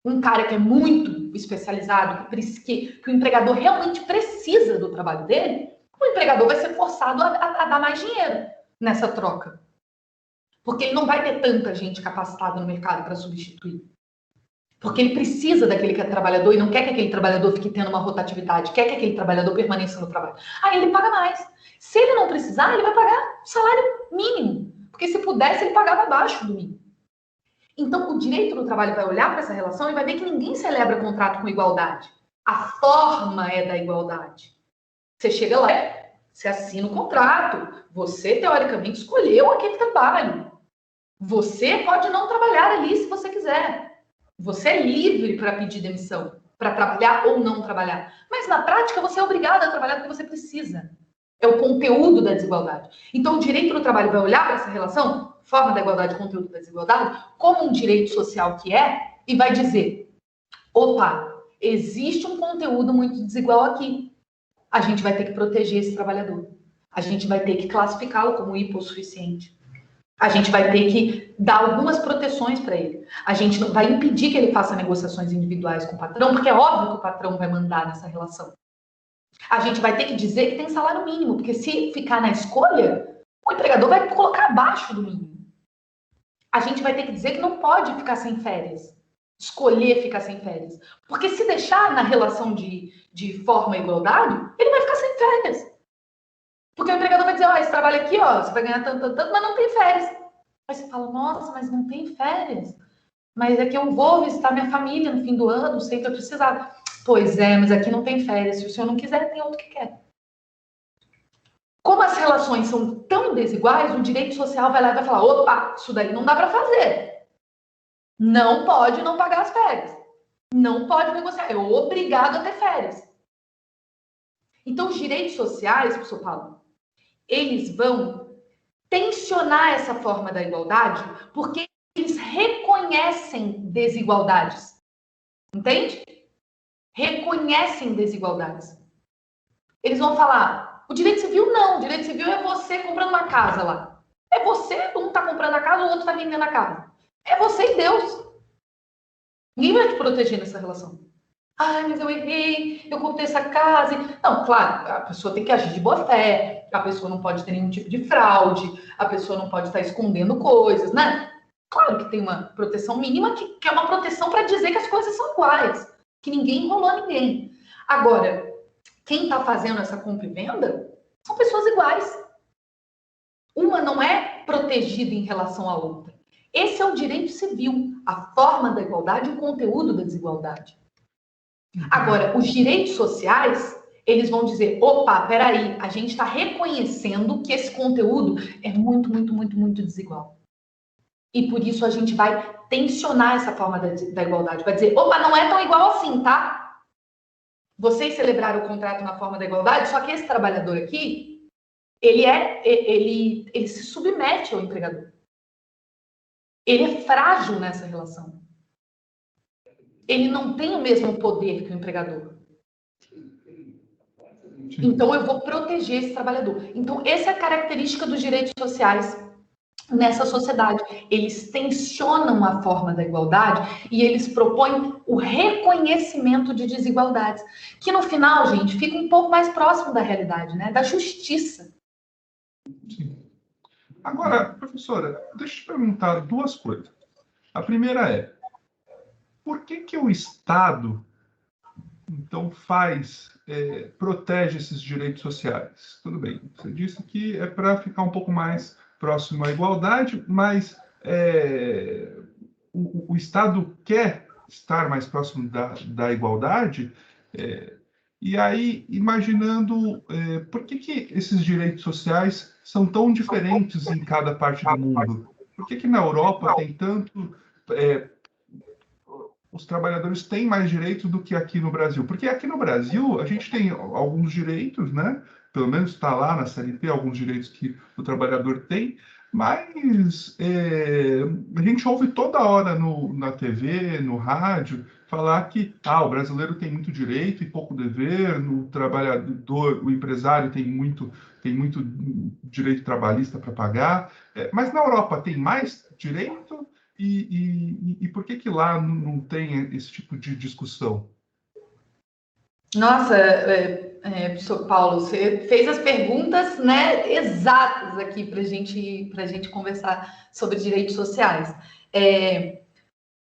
S2: Um cara que é muito especializado, que o empregador realmente precisa do trabalho dele, o empregador vai ser forçado a dar mais dinheiro nessa troca. Porque ele não vai ter tanta gente capacitada no mercado para substituir. Porque ele precisa daquele trabalhador e não quer que aquele trabalhador fique tendo uma rotatividade, quer que aquele trabalhador permaneça no trabalho. Aí ele paga mais. Se ele não precisar, ele vai pagar o salário mínimo. Porque se pudesse, ele pagava abaixo do mínimo. Então, o direito do trabalho vai olhar para essa relação e vai ver que ninguém celebra contrato com igualdade. A forma é da igualdade. Você chega lá, você assina o contrato. Você, teoricamente, escolheu aquele trabalho. Você pode não trabalhar ali se você quiser. Você é livre para pedir demissão, para trabalhar ou não trabalhar. Mas, na prática, você é obrigado a trabalhar porque você precisa. É o conteúdo da desigualdade. Então, o direito do trabalho vai olhar para essa relação, forma da igualdade, conteúdo da desigualdade, como um direito social que é, e vai dizer, opa, existe um conteúdo muito desigual aqui. A gente vai ter que proteger esse trabalhador. A gente vai ter que classificá-lo como hipossuficiente. A gente vai ter que dar algumas proteções para ele. A gente não vai impedir que ele faça negociações individuais com o patrão, porque é óbvio que o patrão vai mandar nessa relação. A gente vai ter que dizer que tem salário mínimo, porque se ficar na escolha, o empregador vai colocar abaixo do mínimo. A gente vai ter que dizer que não pode ficar sem férias, escolher ficar sem férias. Porque se deixar na relação de forma e igualdade, ele vai ficar sem férias. Porque o empregador vai dizer, esse trabalho aqui, você vai ganhar tanto, mas não tem férias. Aí você fala, nossa, mas não tem férias? Mas é que eu vou visitar minha família no fim do ano, sei que eu precisava. Pois é, mas aqui não tem férias. Se o senhor não quiser, tem outro que quer. Como as relações são tão desiguais, o direito social vai lá e vai falar, opa, isso daí não dá para fazer. Não pode não pagar as férias. Não pode negociar. É obrigado a ter férias. Então, os direitos sociais, professor Paulo, eles vão tensionar essa forma da igualdade porque eles reconhecem desigualdades. Entende? Reconhecem desigualdades. Eles vão falar, o direito civil não, o direito civil é você comprando uma casa lá. É você, um está comprando a casa, o outro está vendendo a casa. É você e Deus. Ninguém vai te proteger nessa relação. Ai, mas eu errei, eu comprei essa casa. Não, claro, a pessoa tem que agir de boa fé, a pessoa não pode ter nenhum tipo de fraude, a pessoa não pode estar escondendo coisas, né? Claro que tem uma proteção mínima, que é uma proteção para dizer que as coisas são iguais, que ninguém enrolou ninguém. Agora, quem está fazendo essa compra e venda são pessoas iguais. Uma não é protegida em relação à outra. Esse é o direito civil, a forma da igualdade, o conteúdo da desigualdade. Agora, os direitos sociais, eles vão dizer, opa, peraí, a gente está reconhecendo que esse conteúdo é muito, muito, muito, muito desigual. E por isso a gente vai tensionar essa forma da igualdade. Vai dizer, opa, não é tão igual assim, tá? Vocês celebraram o contrato na forma da igualdade, só que esse trabalhador aqui, ele se submete ao empregador. Ele é frágil nessa relação. Ele não tem o mesmo poder que o empregador. Então, eu vou proteger esse trabalhador. Então, essa é a característica dos direitos sociais nessa sociedade. Eles tensionam a forma da igualdade e eles propõem o reconhecimento de desigualdades, que no final, gente, fica um pouco mais próximo da realidade, né? Da justiça.
S1: Sim. Agora, professora, deixa eu te perguntar duas coisas. A primeira é, por que o Estado, então, protege esses direitos sociais? Tudo bem, você disse que é para ficar um pouco mais próximo à igualdade, mas o Estado quer estar mais próximo da igualdade? E aí, imaginando por que esses direitos sociais são tão diferentes em cada parte do mundo? Por que na Europa tem tanto... os trabalhadores têm mais direitos do que aqui no Brasil? Porque aqui no Brasil a gente tem alguns direitos, né? Pelo menos está lá na CLT alguns direitos que o trabalhador tem, mas a gente ouve toda hora na TV, no rádio, falar que o brasileiro tem muito direito e pouco dever, o trabalhador, o empresário tem muito direito trabalhista para pagar. Mas na Europa tem mais direito? E por que lá não tem esse tipo de discussão?
S2: Nossa, professor Paulo, você fez as perguntas, né, exatas aqui para gente conversar sobre direitos sociais.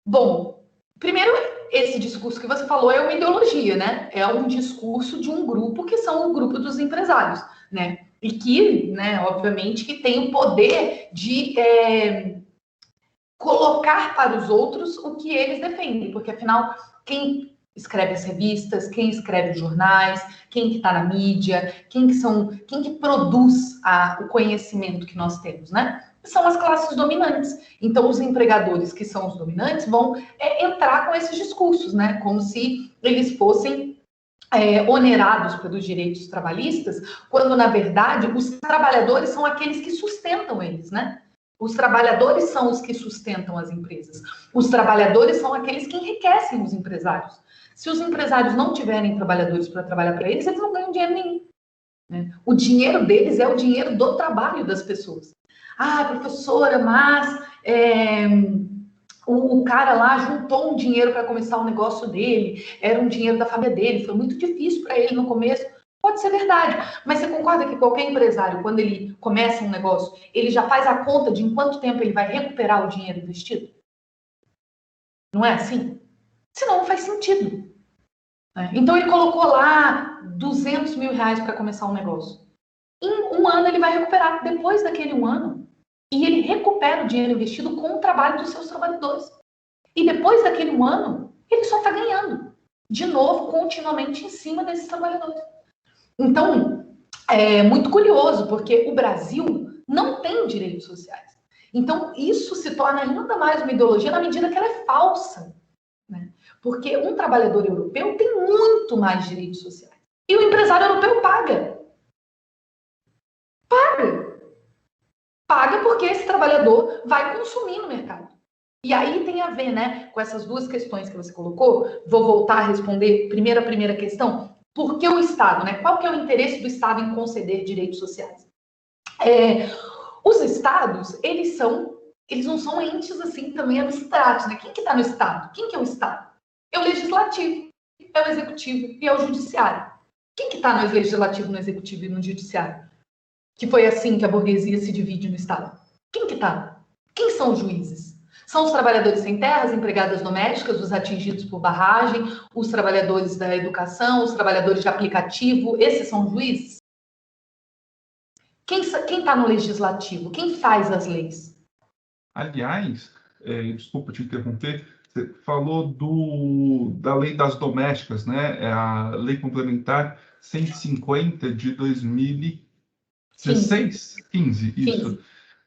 S2: Bom, primeiro, esse discurso que você falou é uma ideologia, né? É um discurso de um grupo que são o grupo dos empresários, né? E que, né, obviamente, que tem o poder de colocar para os outros o que eles defendem, porque afinal, quem escreve as revistas, quem escreve os jornais, quem que está na mídia, quem que produz o conhecimento que nós temos, né? São as classes dominantes. Então, os empregadores que são os dominantes vão entrar com esses discursos, né? Como se eles fossem onerados pelos direitos trabalhistas, quando, na verdade, os trabalhadores são aqueles que sustentam eles, né? Os trabalhadores são os que sustentam as empresas. Os trabalhadores são aqueles que enriquecem os empresários. Se os empresários não tiverem trabalhadores para trabalhar para eles não ganham dinheiro nenhum, né? O dinheiro deles é o dinheiro do trabalho das pessoas. Professora, mas o cara lá juntou um dinheiro para começar o negócio dele, era um dinheiro da família dele, foi muito difícil para ele no começo. Pode ser verdade, mas você concorda que qualquer empresário, quando ele começa um negócio, ele já faz a conta de em quanto tempo ele vai recuperar o dinheiro investido? Não é assim? Senão não faz sentido. Então ele colocou lá 200 mil reais para começar um negócio. Em um ano ele vai recuperar, depois daquele um ano, e ele recupera o dinheiro investido com o trabalho dos seus trabalhadores. E depois daquele um ano, ele só está ganhando, de novo, continuamente em cima desses trabalhadores. Então, é muito curioso, porque o Brasil não tem direitos sociais. Então, isso se torna ainda mais uma ideologia na medida que ela é falsa, né? Porque um trabalhador europeu tem muito mais direitos sociais. E o empresário europeu paga. Paga porque esse trabalhador vai consumir no mercado. E aí tem a ver, né, com essas duas questões que você colocou. Vou voltar a responder primeiro a primeira questão. Por que o Estado, né? Qual que é o interesse do Estado em conceder direitos sociais? Os Estados, eles não são entes assim também abstratos, né? Quem que está no Estado? Quem que é o Estado? É o Legislativo, é o Executivo e é o Judiciário. Quem que está no Legislativo, no Executivo e no Judiciário? Que foi assim que a burguesia se divide no Estado. Quem que está? Quem são os juízes? São os trabalhadores sem terra, as empregadas domésticas, os atingidos por barragem, os trabalhadores da educação, os trabalhadores de aplicativo, esses são os juízes? Quem está no legislativo? Quem faz as leis?
S1: Aliás, desculpa te interromper, você falou da lei das domésticas, né? É a lei complementar 150 de 2016, 15, isso.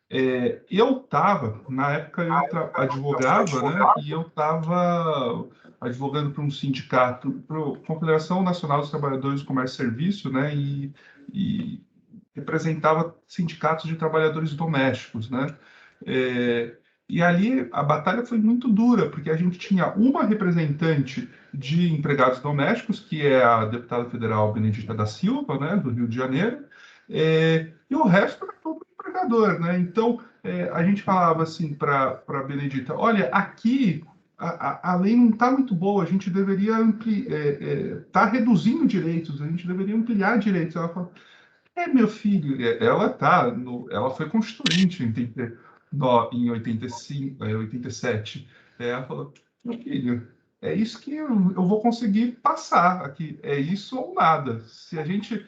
S2: 15.
S1: Eu estava, na época eu advogava, né? E eu estava advogando para um sindicato, para a Confederação Nacional dos Trabalhadores do Comércio e Serviço, né? E representava sindicatos de trabalhadores domésticos, né? E ali a batalha foi muito dura, porque a gente tinha uma representante de empregados domésticos, que é a deputada federal Benedita da Silva, né, do Rio de Janeiro, e o resto era todo empregador, né? Então, a gente falava assim para a Benedita, olha, aqui a lei não está muito boa, a gente deveria tá reduzindo direitos, a gente deveria ampliar direitos. Ela falou, meu filho, ela foi constituinte em 85, 87. Ela falou, meu filho, é isso que eu vou conseguir passar aqui, é isso ou nada. Se a gente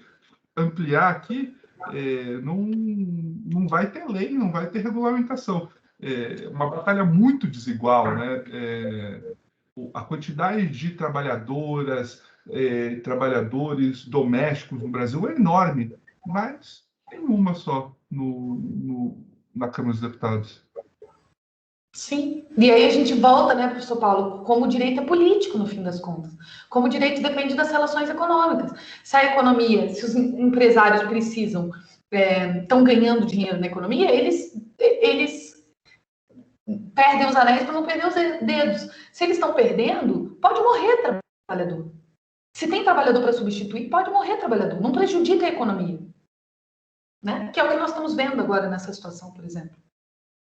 S1: ampliar aqui, não vai ter lei, não vai ter regulamentação. É uma batalha muito desigual, né? A quantidade de trabalhadoras, trabalhadores domésticos no Brasil é enorme, mas tem uma só na Câmara dos Deputados.
S2: Sim. E aí a gente volta, né, professor Paulo, como o direito é político, no fim das contas. Como o direito depende das relações econômicas. Se a economia, se os empresários precisam, estão ganhando dinheiro na economia, eles perdem os anéis para não perder os dedos. Se eles estão perdendo, pode morrer trabalhador. Se tem trabalhador para substituir, pode morrer trabalhador. Não prejudica a economia. Né? Que é o que nós estamos vendo agora nessa situação, por exemplo.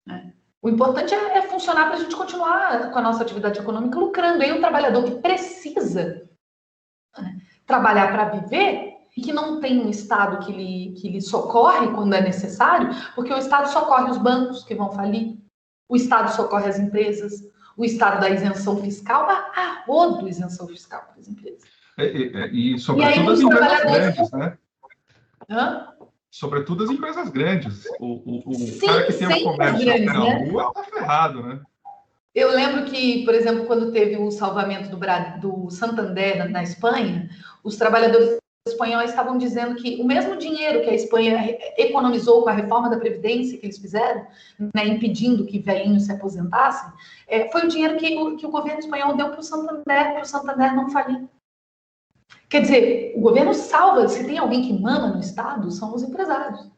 S2: Né? O importante é funcionar para a gente continuar com a nossa atividade econômica lucrando. E aí o trabalhador que precisa, né, trabalhar para viver e que não tem um Estado que lhe socorre quando é necessário, porque o Estado socorre os bancos que vão falir, o Estado socorre as empresas, o Estado dá isenção fiscal, a rodo isenção fiscal para as empresas.
S1: E sobretudo as empresas grandes, né?
S2: Hã?
S1: Sobretudo as empresas grandes. O
S2: Sim,
S1: cara que tem um comércio
S2: grandes,
S1: na
S2: né?
S1: rua está ferrado, né?
S2: Eu lembro que, por exemplo, quando teve o salvamento do Santander na Espanha, os trabalhadores espanhóis estavam dizendo que o mesmo dinheiro que a Espanha economizou com a reforma da Previdência que eles fizeram, né, impedindo que velhinhos se aposentassem, foi o dinheiro que o governo espanhol deu para o Santander não falir. Quer dizer, o governo salva, se tem alguém que manda no Estado, são os empresários.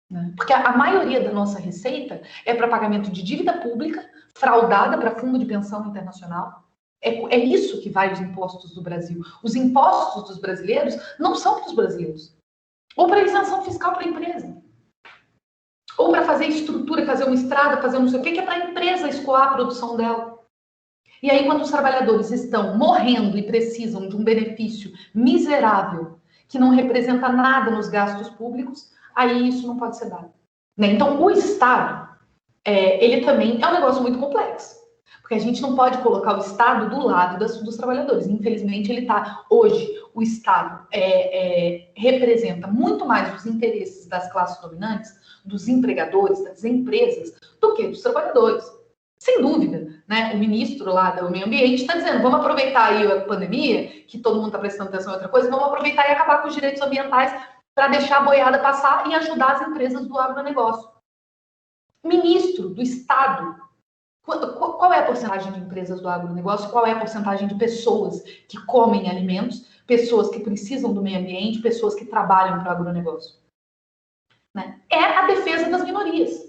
S2: Né? Porque a maioria da nossa receita é para pagamento de dívida pública, fraudada para fundo de pensão internacional. É isso que vai os impostos do Brasil. Os impostos dos brasileiros não são para os brasileiros. Ou para isenção fiscal para a empresa. Ou para fazer estrutura, fazer uma estrada, fazer não sei o que é para a empresa escoar a produção dela. E aí, quando os trabalhadores estão morrendo e precisam de um benefício miserável, que não representa nada nos gastos públicos, aí isso não pode ser dado. Né? Então, o Estado, ele também é um negócio muito complexo. Porque a gente não pode colocar o Estado do lado dos trabalhadores. Infelizmente, ele está... Hoje, o Estado representa muito mais os interesses das classes dominantes, dos empregadores, das empresas, do que dos trabalhadores. Sem dúvida, né? O ministro lá do meio ambiente está dizendo, vamos aproveitar aí a pandemia, que todo mundo está prestando atenção em outra coisa, vamos aproveitar e acabar com os direitos ambientais para deixar a boiada passar e ajudar as empresas do agronegócio. Ministro do Estado, qual é a porcentagem de empresas do agronegócio? Qual é a porcentagem de pessoas que comem alimentos, pessoas que precisam do meio ambiente, pessoas que trabalham para o agronegócio? Né? É a defesa das minorias.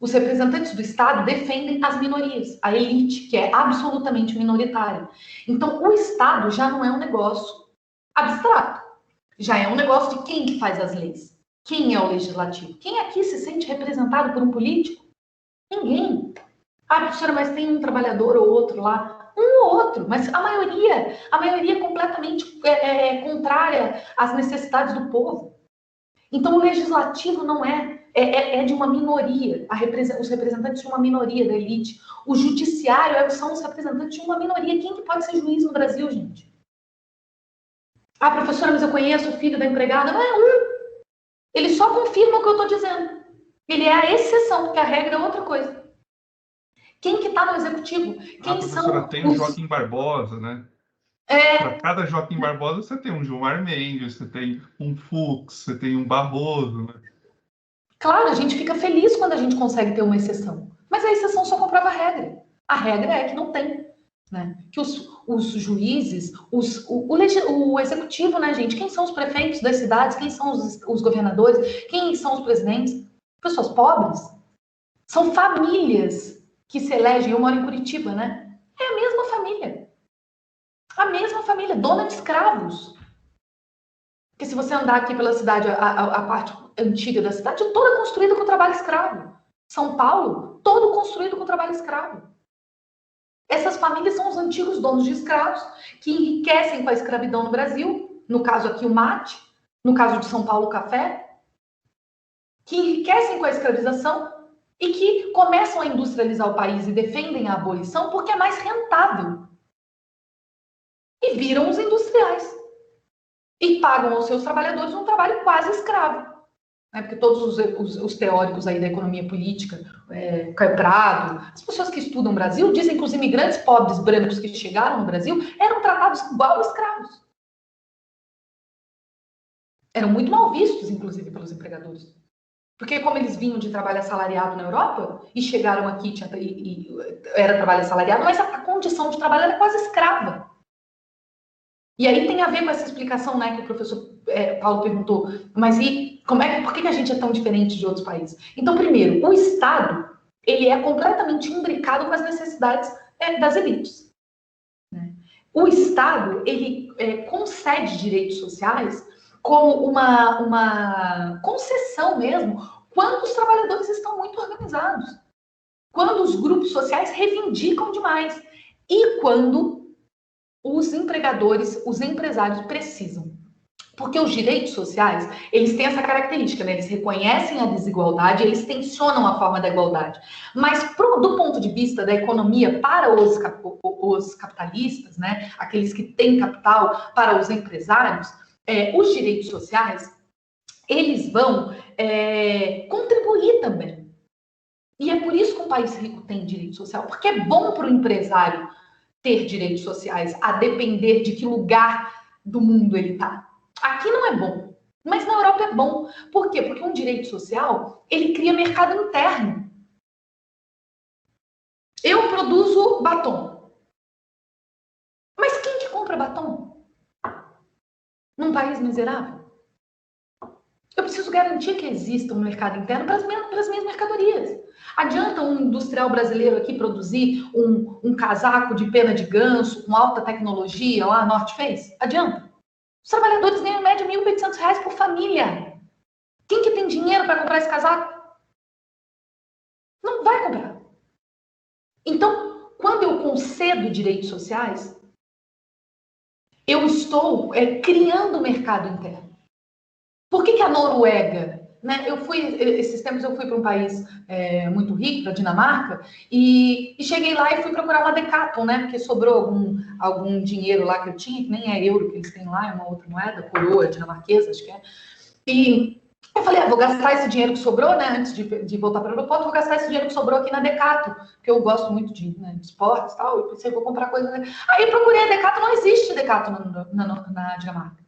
S2: Os representantes do Estado defendem as minorias, a elite, que é absolutamente minoritária. Então, o Estado já não é um negócio abstrato. Já é um negócio de quem que faz as leis. Quem é o legislativo? Quem aqui se sente representado por um político? Ninguém. Ah, professora, mas tem um trabalhador ou outro lá. Um ou outro, mas a maioria é completamente contrária às necessidades do povo. Então, o legislativo não é de uma minoria, os representantes de uma minoria da elite. O judiciário são os representantes de uma minoria. Quem que pode ser juiz no Brasil, gente? Ah, professora, mas eu conheço o filho da empregada. Não é um. Ele só confirma o que eu estou dizendo. Ele é a exceção, porque a regra é outra coisa. Quem que está no executivo? Quem
S1: professora, tem o Joaquim Barbosa, né? Para cada Joaquim Barbosa, você tem um Gilmar Mendes, você tem um Fux, você tem um Barroso, né?
S2: Claro, a gente fica feliz quando a gente consegue ter uma exceção. Mas a exceção só comprova a regra. A regra é que não tem. Né? Que os juízes, o executivo, né, gente? Quem são os prefeitos das cidades? Quem são os governadores? Quem são os presidentes? Pessoas pobres. São famílias que se elegem. Eu moro em Curitiba, né? É a mesma família. A mesma família, dona de escravos. Porque se você andar aqui pela cidade, a parte antiga da cidade é toda construída com trabalho escravo. São Paulo, todo construído com trabalho escravo. Essas famílias são os antigos donos de escravos que enriquecem com a escravidão no Brasil, no caso aqui o mate, no caso de São Paulo o café, que enriquecem com a escravização e que começam a industrializar o país e defendem a abolição porque é mais rentável. E viram os industriais. E pagam aos seus trabalhadores um trabalho quase escravo. Porque todos os teóricos aí da economia política, Caio Prado, as pessoas que estudam o Brasil, dizem que os imigrantes pobres brancos que chegaram no Brasil eram tratados igual a escravos. Eram muito mal vistos, inclusive, pelos empregadores. Porque como eles vinham de trabalho assalariado na Europa e chegaram aqui, era trabalho assalariado, mas a condição de trabalho era quase escrava. E aí tem a ver com essa explicação, né, que o professor Paulo perguntou, mas por que a gente é tão diferente de outros países? Então, primeiro, o Estado, ele é completamente imbricado com as necessidades das elites. Né? O Estado, ele concede direitos sociais como uma concessão mesmo, quando os trabalhadores estão muito organizados, quando os grupos sociais reivindicam demais e quando os empregadores, os empresários precisam. Porque os direitos sociais, eles têm essa característica, né? Eles reconhecem a desigualdade, eles tensionam a forma da igualdade. Mas, do ponto de vista da economia, para os capitalistas, né? Aqueles que têm capital, para os empresários, os direitos sociais, eles vão contribuir também. E é por isso que um país rico tem direito social, porque é bom para o empresário ter direitos sociais, a depender de que lugar do mundo ele está. Aqui não é bom, mas na Europa é bom. Por quê? Porque um direito social, ele cria mercado interno. Eu produzo batom. Mas quem que compra batom? Num país miserável? Eu preciso garantir que exista um mercado interno para as minhas mercadorias. Adianta um industrial brasileiro aqui produzir um casaco de pena de ganso com alta tecnologia lá, North Face? Adianta? Os trabalhadores ganham em média R$1.800 por família. Quem que tem dinheiro para comprar esse casaco? Não vai comprar. Então, quando eu concedo direitos sociais, eu estou criando mercado interno. Por que a Noruega, né? Esses tempos eu fui para um país muito rico, para a Dinamarca, e cheguei lá e fui procurar uma Decathlon, né? Porque sobrou algum dinheiro lá que eu tinha, que nem é euro que eles têm lá, é uma outra moeda, coroa dinamarquesa, acho que é. E eu falei, vou gastar esse dinheiro que sobrou, né? Antes de voltar para o aeroporto, vou gastar esse dinheiro que sobrou aqui na Decathlon, porque eu gosto muito de esportes e tal, e pensei, vou comprar coisa. Aí eu procurei a Decathlon, não existe Decathlon na Dinamarca.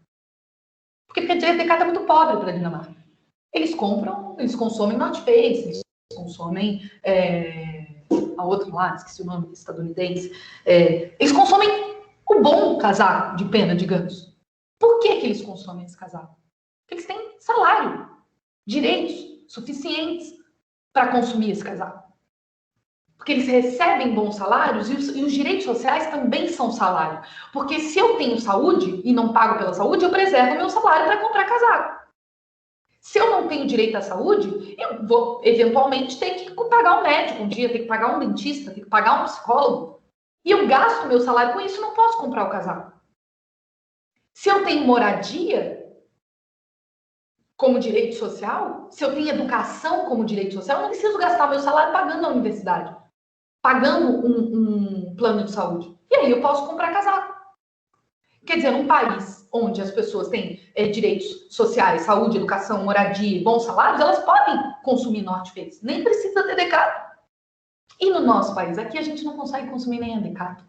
S2: Porque a Decathlon é muito pobre para a Dinamarca. Eles consomem North Face, eles consomem a outra lá, esqueci o nome, estadunidense. Eles consomem o bom casaco de pena de ganso. Por que eles consomem esse casaco? Porque eles têm salário, direitos suficientes para consumir esse casaco. Porque eles recebem bons salários e os direitos sociais também são salário. Porque se eu tenho saúde e não pago pela saúde, eu preservo meu salário para comprar casaco. Se eu não tenho direito à saúde, eu vou eventualmente ter que pagar um médico um dia, ter que pagar um dentista, ter que pagar um psicólogo. E eu gasto meu salário com isso, não posso comprar o casaco. Se eu tenho moradia como direito social, se eu tenho educação como direito social, eu não preciso gastar meu salário pagando a universidade, pagando um plano de saúde. E aí eu posso comprar casaco. Quer dizer, num país onde as pessoas têm direitos sociais, saúde, educação, moradia e bons salários, elas podem consumir North Face. Nem precisa ter Decathlon. E no nosso país, aqui a gente não consegue consumir nem a Decathlon.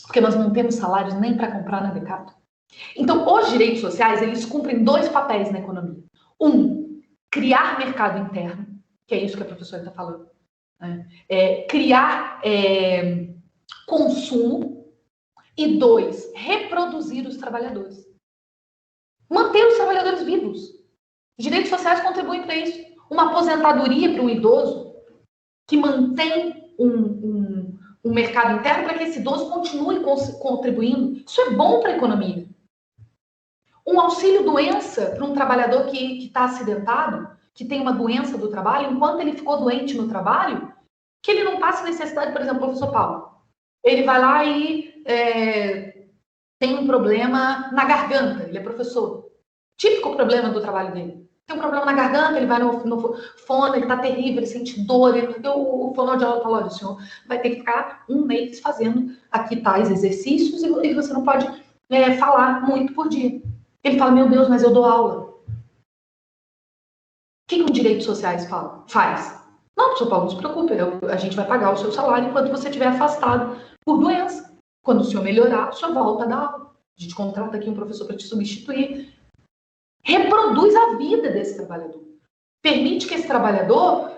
S2: Porque nós não temos salários nem para comprar na Decathlon. Então, os direitos sociais, eles cumprem dois papéis na economia. Um, criar mercado interno, que é isso que a professora está falando. Né? Criar consumo. E dois, reproduzir os trabalhadores. Manter os trabalhadores vivos. Os direitos sociais contribuem para isso. Uma aposentadoria para um idoso que mantém um mercado interno para que esse idoso continue contribuindo. Isso é bom para a economia. Um auxílio-doença para um trabalhador que está acidentado, que tem uma doença do trabalho, enquanto ele ficou doente no trabalho, que ele não passe necessidade, por exemplo, o professor Paulo. Ele vai lá e tem um problema na garganta, ele é professor. Típico problema do trabalho dele. Tem um problema na garganta, ele vai no fono, ele tá terrível, ele sente dor, o fonoaudiólogo falou, olha, o senhor vai ter que ficar um mês fazendo aqui tais exercícios e você não pode falar muito por dia. Ele fala, meu Deus, mas eu dou aula. O que os direitos sociais faz? Não, professor Paulo, não se preocupe, a gente vai pagar o seu salário enquanto você estiver afastado por doença. Quando o senhor melhorar, o senhor volta a dar aula. A gente contrata aqui um professor para te substituir. Reproduz a vida desse trabalhador. Permite que esse trabalhador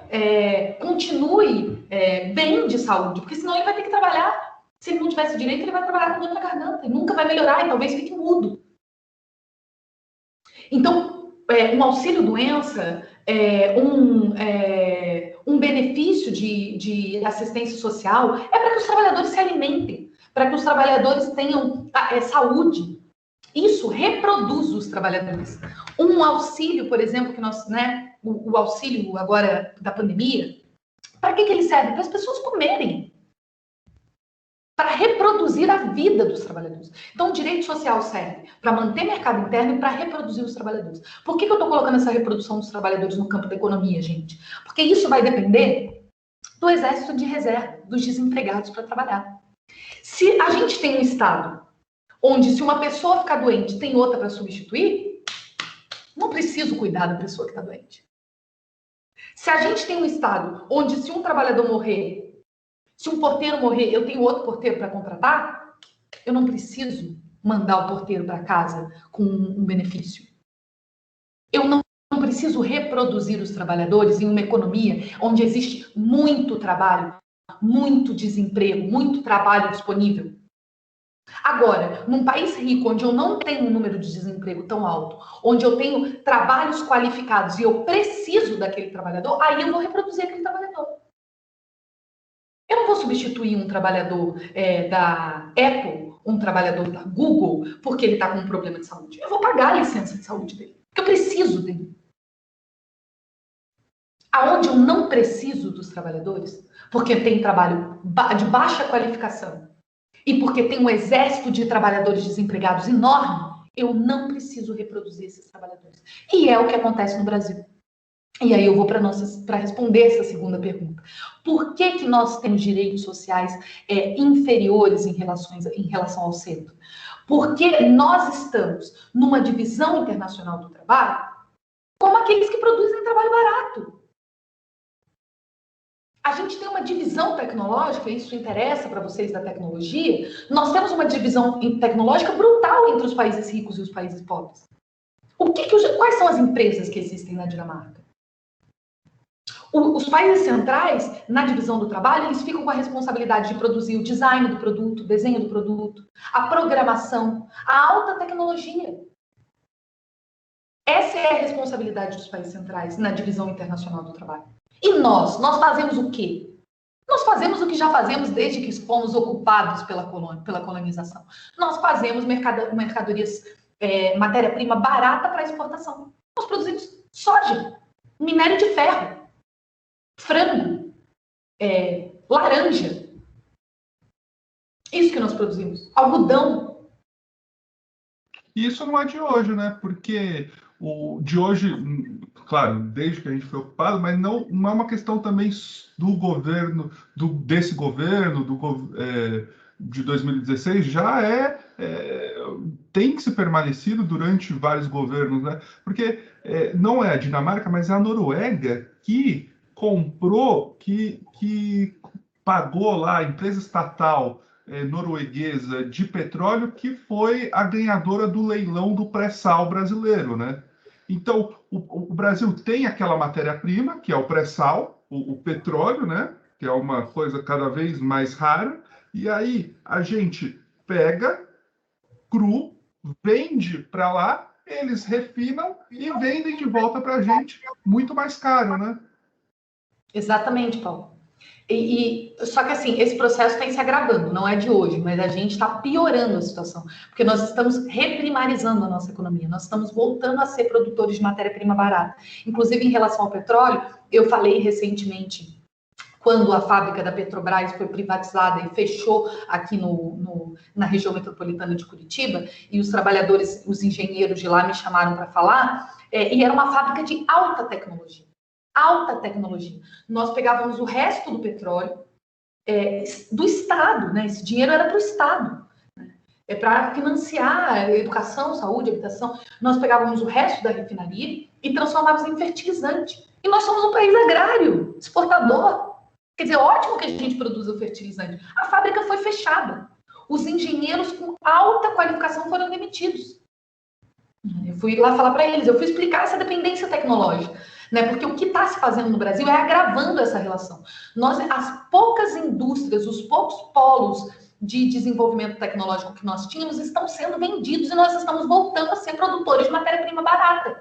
S2: continue bem de saúde, porque senão ele vai ter que trabalhar. Se ele não tivesse direito, ele vai trabalhar com dor na garganta. E nunca vai melhorar e talvez fique mudo. Então, um auxílio-doença, um benefício de assistência social é para que os trabalhadores se alimentem, para que os trabalhadores tenham saúde. Isso reproduz os trabalhadores. Um auxílio, por exemplo, que nós, o auxílio agora da pandemia, para que ele serve? Para as pessoas comerem. Para reproduzir a vida dos trabalhadores. Então, o direito social serve para manter mercado interno e para reproduzir os trabalhadores. Por que eu estou colocando essa reprodução dos trabalhadores no campo da economia, gente? Porque isso vai depender do exército de reserva, dos desempregados para trabalhar. Se a gente tem um Estado onde, se uma pessoa ficar doente, tem outra para substituir, não preciso cuidar da pessoa que está doente. Se a gente tem um Estado onde, se um trabalhador morrer, se um porteiro morrer, eu tenho outro porteiro para contratar, eu não preciso mandar o porteiro para casa com um benefício. Eu não preciso reproduzir os trabalhadores em uma economia onde existe muito trabalho, muito desemprego, muito trabalho disponível. Agora, num país rico, onde eu não tenho um número de desemprego tão alto, onde eu tenho trabalhos qualificados e eu preciso daquele trabalhador, aí eu vou reproduzir aquele trabalhador. Eu não vou substituir um trabalhador da Apple, um trabalhador da Google, porque ele está com um problema de saúde. Eu vou pagar a licença de saúde dele, porque eu preciso dele. Aonde eu não preciso dos trabalhadores, porque tem trabalho de baixa qualificação e porque tem um exército de trabalhadores desempregados enorme, eu não preciso reproduzir esses trabalhadores. E é o que acontece no Brasil. E aí eu vou para responder essa segunda pergunta. Por que nós temos direitos sociais inferiores em relação ao centro? Porque nós estamos numa divisão internacional do trabalho como aqueles que produzem trabalho barato. A gente tem uma divisão tecnológica, isso interessa para vocês da tecnologia, nós temos uma divisão tecnológica brutal entre os países ricos e os países pobres. Quais são as empresas que existem na Dinamarca? Os países centrais, na divisão do trabalho, eles ficam com a responsabilidade de produzir o design do produto, o desenho do produto, a programação, a alta tecnologia. Essa é a responsabilidade dos países centrais na divisão internacional do trabalho. E nós fazemos o quê? Nós fazemos o que já fazemos desde que fomos ocupados pela colonização. Nós fazemos mercadorias, matéria-prima barata para exportação. Nós produzimos soja, minério de ferro, frango, laranja. Isso que nós produzimos. Algodão.
S1: E isso não é de hoje, né? Porque o de hoje, claro, desde que a gente foi ocupado, mas não é uma questão também do governo, desse governo, de 2016, já tem se permanecido durante vários governos, né? Porque não é a Dinamarca, mas é a Noruega que comprou, que pagou lá, a empresa estatal norueguesa de petróleo, que foi a ganhadora do leilão do pré-sal brasileiro, né? Então, o Brasil tem aquela matéria-prima, que é o pré-sal, o petróleo, né? Que é uma coisa cada vez mais rara, e aí a gente pega cru, vende para lá, eles refinam e vendem de volta para a gente muito mais caro, né?
S2: Exatamente, Paulo. Só que assim, esse processo tem se agravando, não é de hoje, mas a gente está piorando a situação, porque nós estamos reprimarizando a nossa economia, nós estamos voltando a ser produtores de matéria-prima barata. Inclusive, em relação ao petróleo, eu falei recentemente, quando a fábrica da Petrobras foi privatizada e fechou aqui na região metropolitana de Curitiba, e os trabalhadores, os engenheiros de lá me chamaram para falar, e era uma fábrica de alta tecnologia. Alta tecnologia. Nós pegávamos o resto do petróleo do Estado, né? Esse dinheiro era para o Estado, né? Para financiar educação, saúde, habitação. Nós pegávamos o resto da refinaria e transformávamos em fertilizante. E nós somos um país agrário, exportador. Quer dizer, ótimo que a gente produza o fertilizante. A fábrica foi fechada. Os engenheiros com alta qualificação foram demitidos. Eu fui lá falar para eles, eu fui explicar essa dependência tecnológica, né? Porque o que está se fazendo no Brasil é agravando essa relação. As poucas indústrias, os poucos polos de desenvolvimento tecnológico que nós tínhamos estão sendo vendidos e nós estamos voltando a ser produtores de matéria-prima barata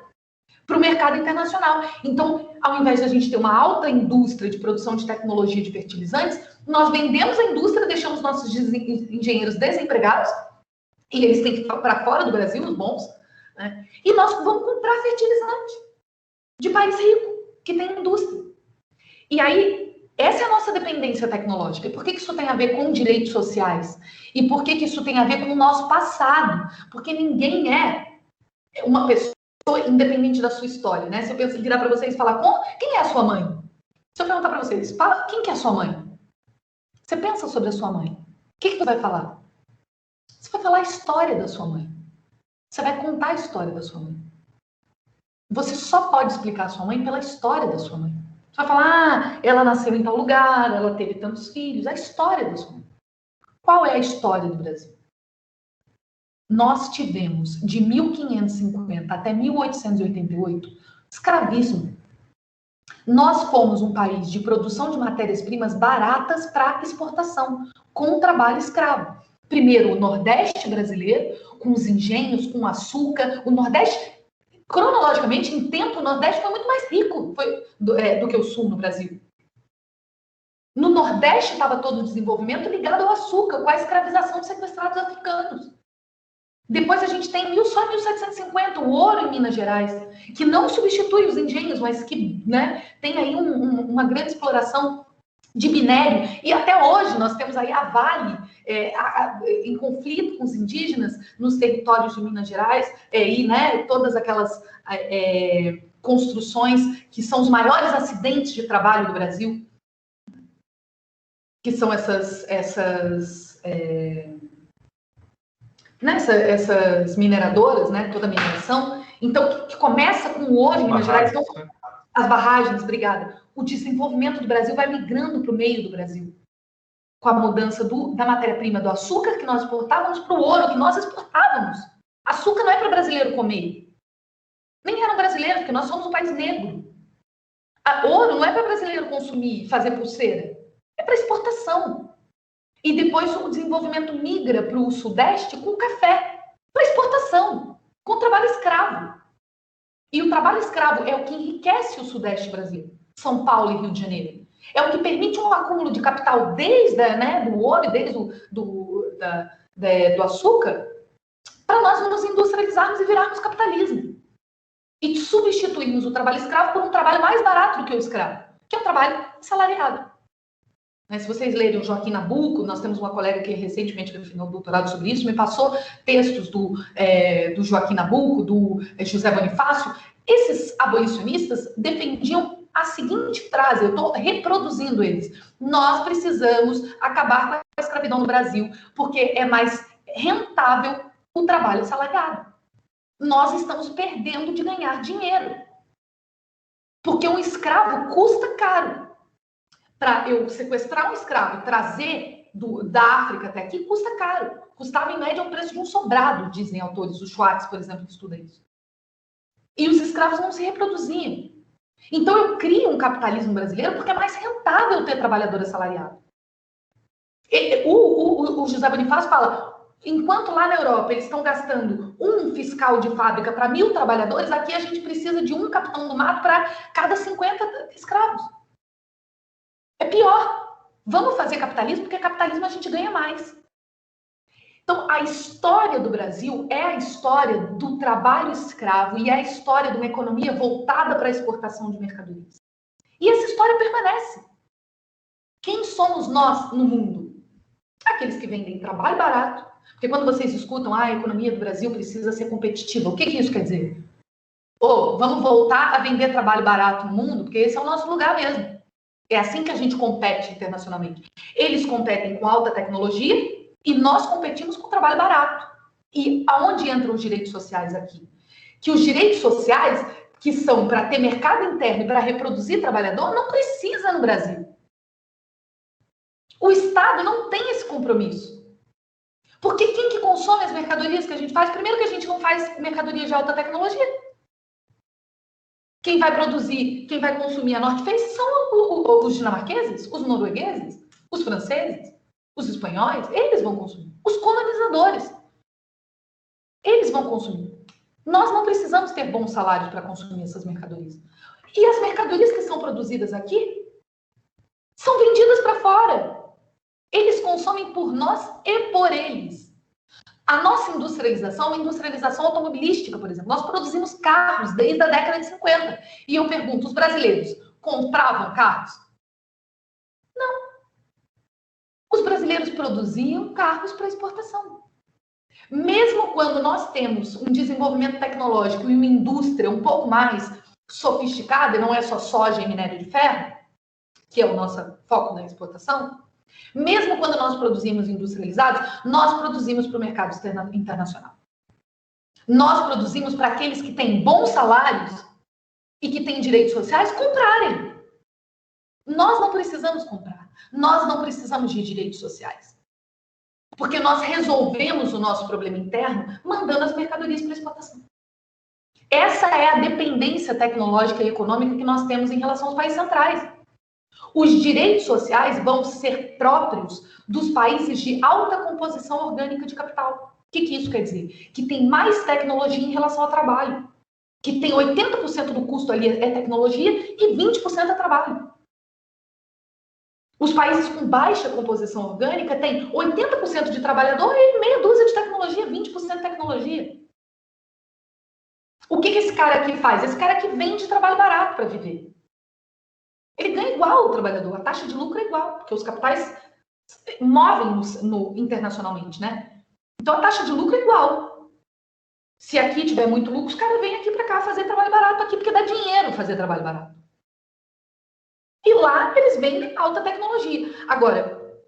S2: para o mercado internacional. Então, ao invés de a gente ter uma alta indústria de produção de tecnologia de fertilizantes, nós vendemos a indústria, deixamos nossos engenheiros desempregados, e eles têm que ir para fora do Brasil, os bons, né? E nós vamos comprar fertilizante de país rico, que tem indústria. E aí, essa é a nossa dependência tecnológica. E por que isso tem a ver com direitos sociais? E por que isso tem a ver com o nosso passado? Porque ninguém é uma pessoa independente da sua história, né? Se eu virar para vocês e falar, quem é a sua mãe? Se eu perguntar para vocês, quem que é a sua mãe? Você pensa sobre a sua mãe. O que você vai falar? Você vai falar a história da sua mãe. Você vai contar a história da sua mãe. Você só pode explicar a sua mãe pela história da sua mãe. Você vai falar, ela nasceu em tal lugar, ela teve tantos filhos. A história da sua mãe. Qual é a história do Brasil? Nós tivemos, de 1550 até 1888, escravismo. Nós fomos um país de produção de matérias-primas baratas para exportação, com trabalho escravo. Primeiro, o Nordeste brasileiro, com os engenhos, com açúcar. O Nordeste, cronologicamente, em tempo, o Nordeste foi muito mais rico do que o Sul no Brasil. No Nordeste estava todo o desenvolvimento ligado ao açúcar, com a escravização de sequestrados africanos. Depois a gente tem só em 1750 o ouro em Minas Gerais, que não substitui os engenhos, mas que, né, tem aí uma grande exploração de minério. E até hoje nós temos aí a Vale em conflito com os indígenas nos territórios de Minas Gerais, e né, todas aquelas construções que são os maiores acidentes de trabalho do Brasil, que são essas mineradoras, né, toda a mineração. Então, que começa com o ouro em Minas Gerais. Então, as barragens, obrigada. O desenvolvimento do Brasil vai migrando para o meio do Brasil, com a mudança da matéria-prima do açúcar que nós exportávamos para o ouro que nós exportávamos. Açúcar não é para brasileiro comer. Nem era um brasileiro, porque nós somos um país negro. Ouro não é para brasileiro consumir, fazer pulseira. É para exportação. E depois o desenvolvimento migra para o Sudeste com café, para exportação, com trabalho escravo. E o trabalho escravo é o que enriquece o Sudeste brasileiro, São Paulo e Rio de Janeiro. É o que permite um acúmulo de capital desde do ouro, desde do açúcar, para nós nos industrializarmos e virarmos capitalismo. E substituirmos o trabalho escravo por um trabalho mais barato do que o escravo, que é o trabalho assalariado. Se vocês lerem o Joaquim Nabuco, nós temos uma colega que recentemente defendeu um doutorado sobre isso, me passou textos do Joaquim Nabuco, do José Bonifácio. Esses abolicionistas defendiam a seguinte frase, eu estou reproduzindo eles: nós precisamos acabar com a escravidão no Brasil, porque é mais rentável o trabalho assalariado. Nós estamos perdendo de ganhar dinheiro. Porque um escravo custa caro. Para eu sequestrar um escravo e trazer da África até aqui, custa caro. Custava, em média, o preço de um sobrado, dizem autores. O Schwartz, por exemplo, que estuda isso. E os escravos não se reproduziam. Então, eu crio um capitalismo brasileiro porque é mais rentável ter trabalhador assalariado. O José Bonifácio fala, enquanto lá na Europa eles estão gastando um fiscal de fábrica para 1.000 trabalhadores, aqui a gente precisa de um capitão do mato para cada 50 escravos. É pior. Vamos fazer capitalismo, porque capitalismo a gente ganha mais. Então, a história do Brasil é a história do trabalho escravo e é a história de uma economia voltada para a exportação de mercadorias. E essa história permanece. Quem somos nós no mundo? Aqueles que vendem trabalho barato. Porque quando vocês escutam, a economia do Brasil precisa ser competitiva, o que isso quer dizer? Vamos voltar a vender trabalho barato no mundo, porque esse é o nosso lugar mesmo. É assim que a gente compete internacionalmente. Eles competem com alta tecnologia e nós competimos com trabalho barato. E aonde entram os direitos sociais aqui? Que os direitos sociais, que são para ter mercado interno e para reproduzir trabalhador, não precisa no Brasil. O Estado não tem esse compromisso. Porque quem que consome as mercadorias que a gente faz? Primeiro que a gente não faz mercadoria de alta tecnologia. Quem vai produzir, quem vai consumir a North Face são os dinamarqueses, os noruegueses, os franceses, os espanhóis. Eles vão consumir. Os colonizadores. Eles vão consumir. Nós não precisamos ter bons salários para consumir essas mercadorias. E as mercadorias que são produzidas aqui são vendidas para fora. Eles consomem por nós e por eles. A nossa industrialização é uma industrialização automobilística, por exemplo. Nós produzimos carros desde a década de 50. E eu pergunto, os brasileiros compravam carros? Não. Os brasileiros produziam carros para exportação. Mesmo quando nós temos um desenvolvimento tecnológico e uma indústria um pouco mais sofisticada, e não é só soja e minério de ferro, que é o nosso foco na exportação, mesmo quando nós produzimos industrializados, nós produzimos para o mercado internacional. Nós produzimos para aqueles que têm bons salários e que têm direitos sociais comprarem. Nós não precisamos comprar. Nós não precisamos de direitos sociais. Porque nós resolvemos o nosso problema interno mandando as mercadorias para exportação. Essa é a dependência tecnológica e econômica que nós temos em relação aos países centrais. Os direitos sociais vão ser próprios dos países de alta composição orgânica de capital. O que isso quer dizer? Que tem mais tecnologia em relação ao trabalho. Que tem 80% do custo ali é tecnologia e 20% é trabalho. Os países com baixa composição orgânica têm 80% de trabalhador e meia dúzia de tecnologia, 20% de tecnologia. O que esse cara aqui faz? Esse cara aqui vende trabalho barato para viver. Ele ganha igual o trabalhador, a taxa de lucro é igual, porque os capitais movem internacionalmente, né? Então a taxa de lucro é igual. Se aqui tiver muito lucro, os caras vêm aqui para cá fazer trabalho barato aqui, porque dá dinheiro fazer trabalho barato. E lá eles vendem alta tecnologia. Agora,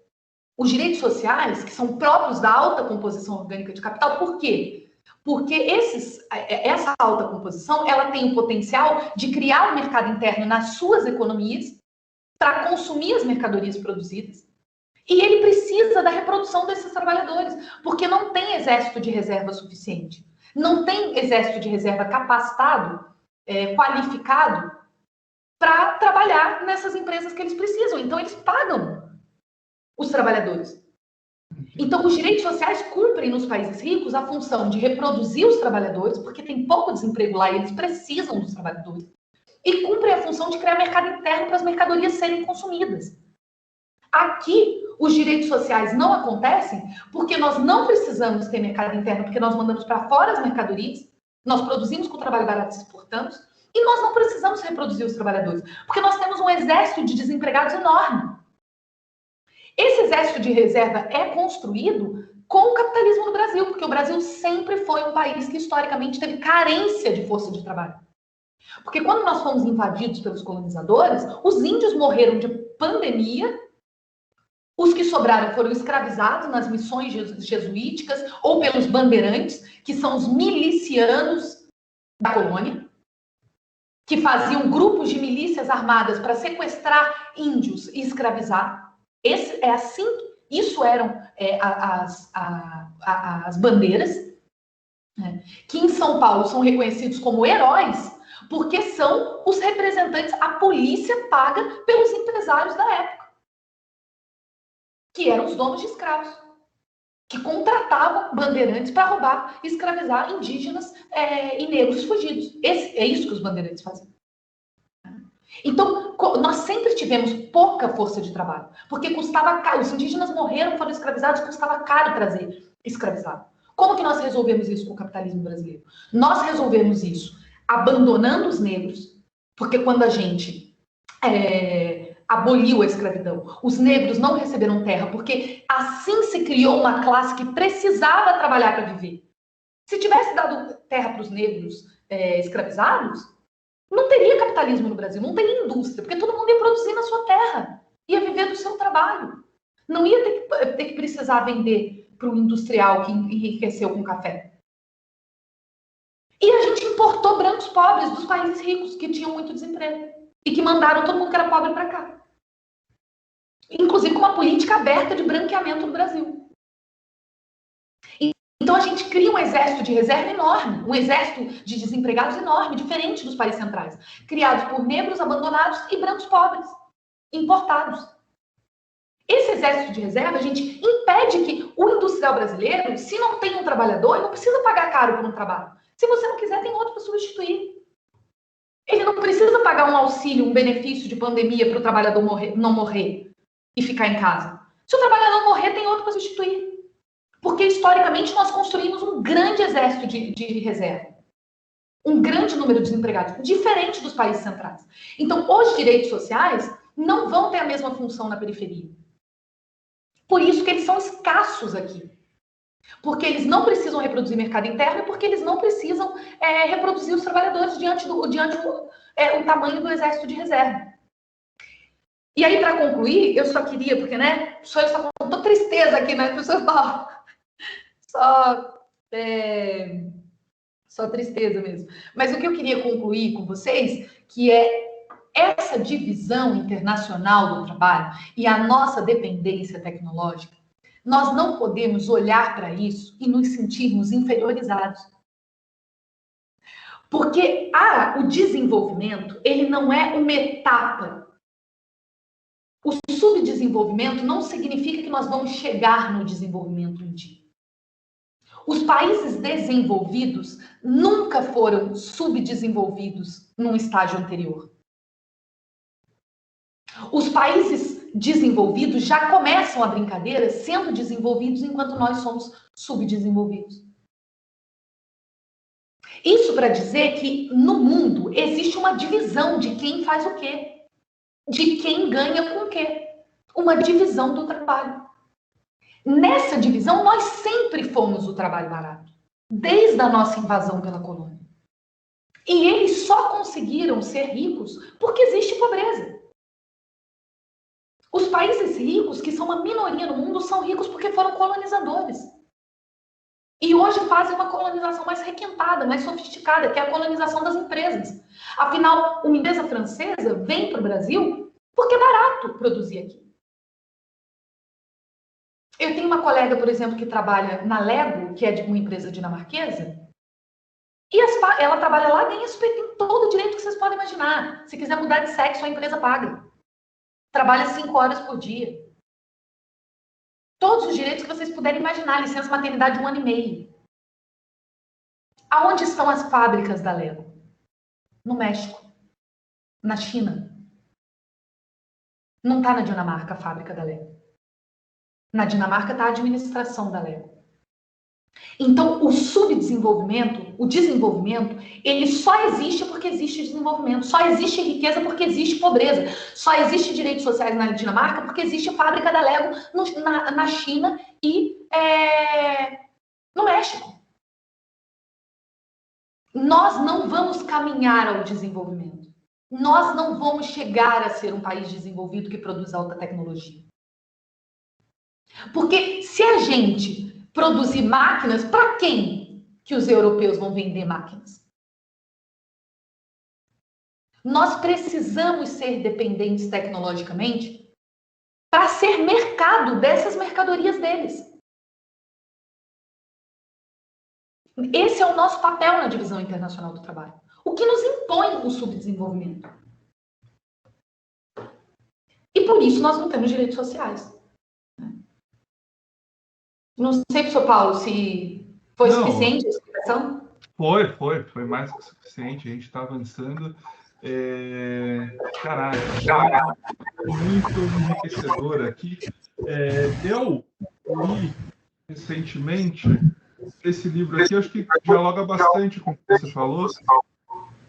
S2: os direitos sociais, que são próprios da alta composição orgânica de capital, por quê? Porque essa alta composição, ela tem o potencial de criar um mercado interno nas suas economias para consumir as mercadorias produzidas. E ele precisa da reprodução desses trabalhadores, porque não tem exército de reserva suficiente. Não tem exército de reserva capacitado, qualificado, para trabalhar nessas empresas que eles precisam. Então, eles pagam os trabalhadores. Então, os direitos sociais cumprem nos países ricos a função de reproduzir os trabalhadores, porque tem pouco desemprego lá e eles precisam dos trabalhadores, e cumprem a função de criar mercado interno para as mercadorias serem consumidas. Aqui, os direitos sociais não acontecem porque nós não precisamos ter mercado interno, porque nós mandamos para fora as mercadorias, nós produzimos com trabalho barato e exportamos, e nós não precisamos reproduzir os trabalhadores, porque nós temos um exército de desempregados enorme. Esse exército de reserva é construído com o capitalismo no Brasil, porque o Brasil sempre foi um país que historicamente teve carência de força de trabalho. Porque quando nós fomos invadidos pelos colonizadores, os índios morreram de pandemia, os que sobraram foram escravizados nas missões jesuíticas ou pelos bandeirantes, que são os milicianos da colônia, que faziam grupos de milícias armadas para sequestrar índios e escravizar. Isso eram as bandeiras, né, que em São Paulo são reconhecidos como heróis, porque são os representantes, a polícia paga pelos empresários da época, que eram os donos de escravos, que contratavam bandeirantes para roubar e escravizar indígenas e negros fugidos. É isso que os bandeirantes faziam. Então, nós sempre tivemos pouca força de trabalho, porque custava caro. Os indígenas morreram, foram escravizados, custava caro trazer escravizado. Como que nós resolvemos isso com o capitalismo brasileiro? Nós resolvemos isso abandonando os negros, porque quando a gente aboliu a escravidão, os negros não receberam terra, porque assim se criou uma classe que precisava trabalhar para viver. Se tivesse dado terra para os negros escravizados, não teria capitalismo no Brasil, não teria indústria, porque todo mundo ia produzir na sua terra, ia viver do seu trabalho. Não ia ter que precisar vender para o industrial que enriqueceu com café. E a gente importou brancos pobres dos países ricos, que tinham muito desemprego, e que mandaram todo mundo que era pobre para cá. Inclusive com uma política aberta de branqueamento no Brasil. Então a gente cria um exército de reserva enorme, um exército de desempregados enorme, diferente dos países centrais, criados por negros abandonados e brancos pobres, importados. Esse exército de reserva, a gente impede que o industrial brasileiro, se não tem um trabalhador, ele não precisa pagar caro por um trabalho. Se você não quiser, tem outro para substituir. Ele não precisa pagar um auxílio, um benefício de pandemia para o trabalhador não morrer e ficar em casa. Se o trabalhador morrer, tem outro para substituir. Porque, historicamente, nós construímos um grande exército de reserva. Um grande número de desempregados, diferente dos países centrais. Então, os direitos sociais não vão ter a mesma função na periferia. Por isso que eles são escassos aqui. Porque eles não precisam reproduzir mercado interno e porque eles não precisam reproduzir os trabalhadores diante do tamanho do exército de reserva. E aí, para concluir, eu só queria, porque, né, só contou tristeza aqui, né, professor Paulo? Só tristeza mesmo. Mas o que eu queria concluir com vocês, que é essa divisão internacional do trabalho e a nossa dependência tecnológica, nós não podemos olhar para isso e nos sentirmos inferiorizados. Porque o desenvolvimento, ele não é uma etapa. O subdesenvolvimento não significa que nós vamos chegar no desenvolvimento um dia. Os países desenvolvidos nunca foram subdesenvolvidos num estágio anterior. Os países desenvolvidos já começam a brincadeira sendo desenvolvidos enquanto nós somos subdesenvolvidos. Isso para dizer que no mundo existe uma divisão de quem faz o quê, de quem ganha com o quê. Uma divisão do trabalho. Nessa divisão, nós sempre fomos o trabalho barato, desde a nossa invasão pela colônia. E eles só conseguiram ser ricos porque existe pobreza. Os países ricos, que são uma minoria no mundo, são ricos porque foram colonizadores. E hoje fazem uma colonização mais requintada, mais sofisticada, que é a colonização das empresas. Afinal, uma empresa francesa vem para o Brasil porque é barato produzir aqui. Eu tenho uma colega, por exemplo, que trabalha na Lego, que é de uma empresa dinamarquesa, e ela trabalha lá, ganha super, tem todo o direito que vocês podem imaginar. Se quiser mudar de sexo, a empresa paga. Trabalha 5 horas por dia. Todos os direitos que vocês puderem imaginar. Licença maternidade 1 ano e meio. Aonde estão as fábricas da Lego? No México. na China. Não está na Dinamarca a fábrica da Lego. Na Dinamarca está a administração da Lego. Então, o subdesenvolvimento, o desenvolvimento, ele só existe porque existe desenvolvimento. Só existe riqueza porque existe pobreza. Só existe direitos sociais na Dinamarca porque existe a fábrica da Lego na China e no México. Nós não vamos caminhar ao desenvolvimento. Nós não vamos chegar a ser um país desenvolvido que produz alta tecnologia. Porque se a gente produzir máquinas, para quem que os europeus vão vender máquinas? Nós precisamos ser dependentes tecnologicamente para ser mercado dessas mercadorias deles. Esse é o nosso papel na divisão internacional do trabalho. O que nos impõe o subdesenvolvimento. E por isso nós não temos direitos sociais. Não sei, professor Paulo, se foi suficiente a explicação?
S1: Foi mais que suficiente. A gente está avançando. Muito enriquecedor aqui. Eu li recentemente esse livro aqui, acho que dialoga bastante com o que você falou,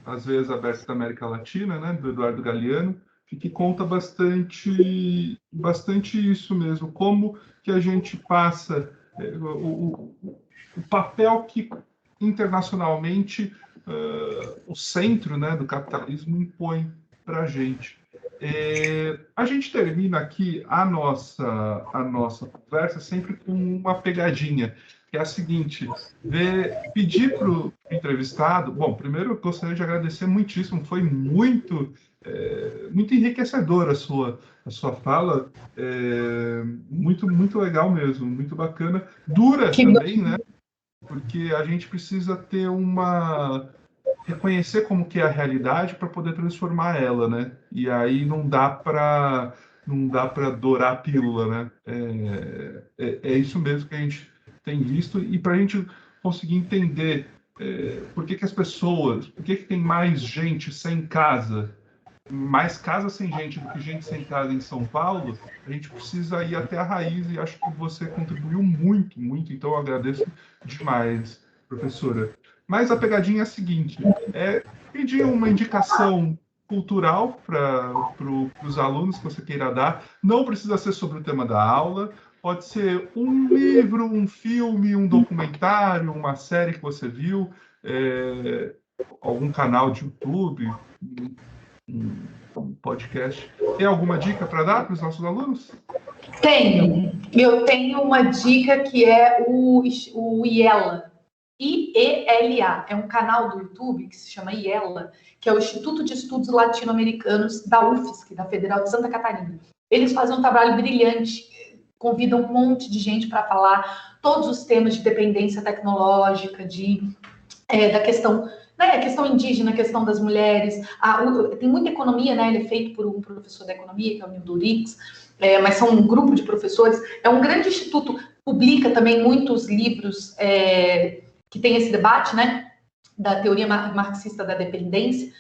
S1: As Veias Abertas da América Latina, né, do Eduardo Galeano, que conta bastante isso mesmo, como que a gente passa o papel que internacionalmente o centro, né, do capitalismo impõe para a gente. A gente termina aqui a nossa conversa sempre com uma pegadinha, que é a seguinte: pedir para o entrevistado. Bom, primeiro eu gostaria de agradecer muitíssimo, foi muito enriquecedora a sua fala, muito legal mesmo, muito bacana, dura também, né? Porque a gente precisa ter reconhecer como que é a realidade para poder transformar ela, né? E aí não dá para dourar a pílula, né? É isso mesmo que a gente tem visto, e para a gente conseguir entender por que as pessoas, por que tem mais gente sem casa, mais casa sem gente do que gente sem casa em São Paulo, a gente precisa ir até a raiz, e acho que você contribuiu muito, então eu agradeço demais, professora. Mas a pegadinha é a seguinte: pedir uma indicação cultural para os alunos que você queira dar. Não precisa ser sobre o tema da aula, pode ser um livro, um filme, um documentário, uma série que você viu, algum canal de YouTube, um podcast. Tem alguma dica para dar para os nossos alunos?
S2: Eu tenho uma dica que é o IELA. IELA, é um canal do YouTube que se chama IELA, que é o Instituto de Estudos Latino-Americanos da UFSC, da Federal de Santa Catarina. Eles fazem um trabalho brilhante, convidam um monte de gente para falar todos os temas de dependência tecnológica, da questão, né, a questão indígena, a questão das mulheres. Tem muita economia, né? Ele é feito por um professor da economia, que é o Nildo Rix, mas são um grupo de professores. É um grande instituto, publica também muitos livros que tem esse debate, né, da teoria marxista da dependência,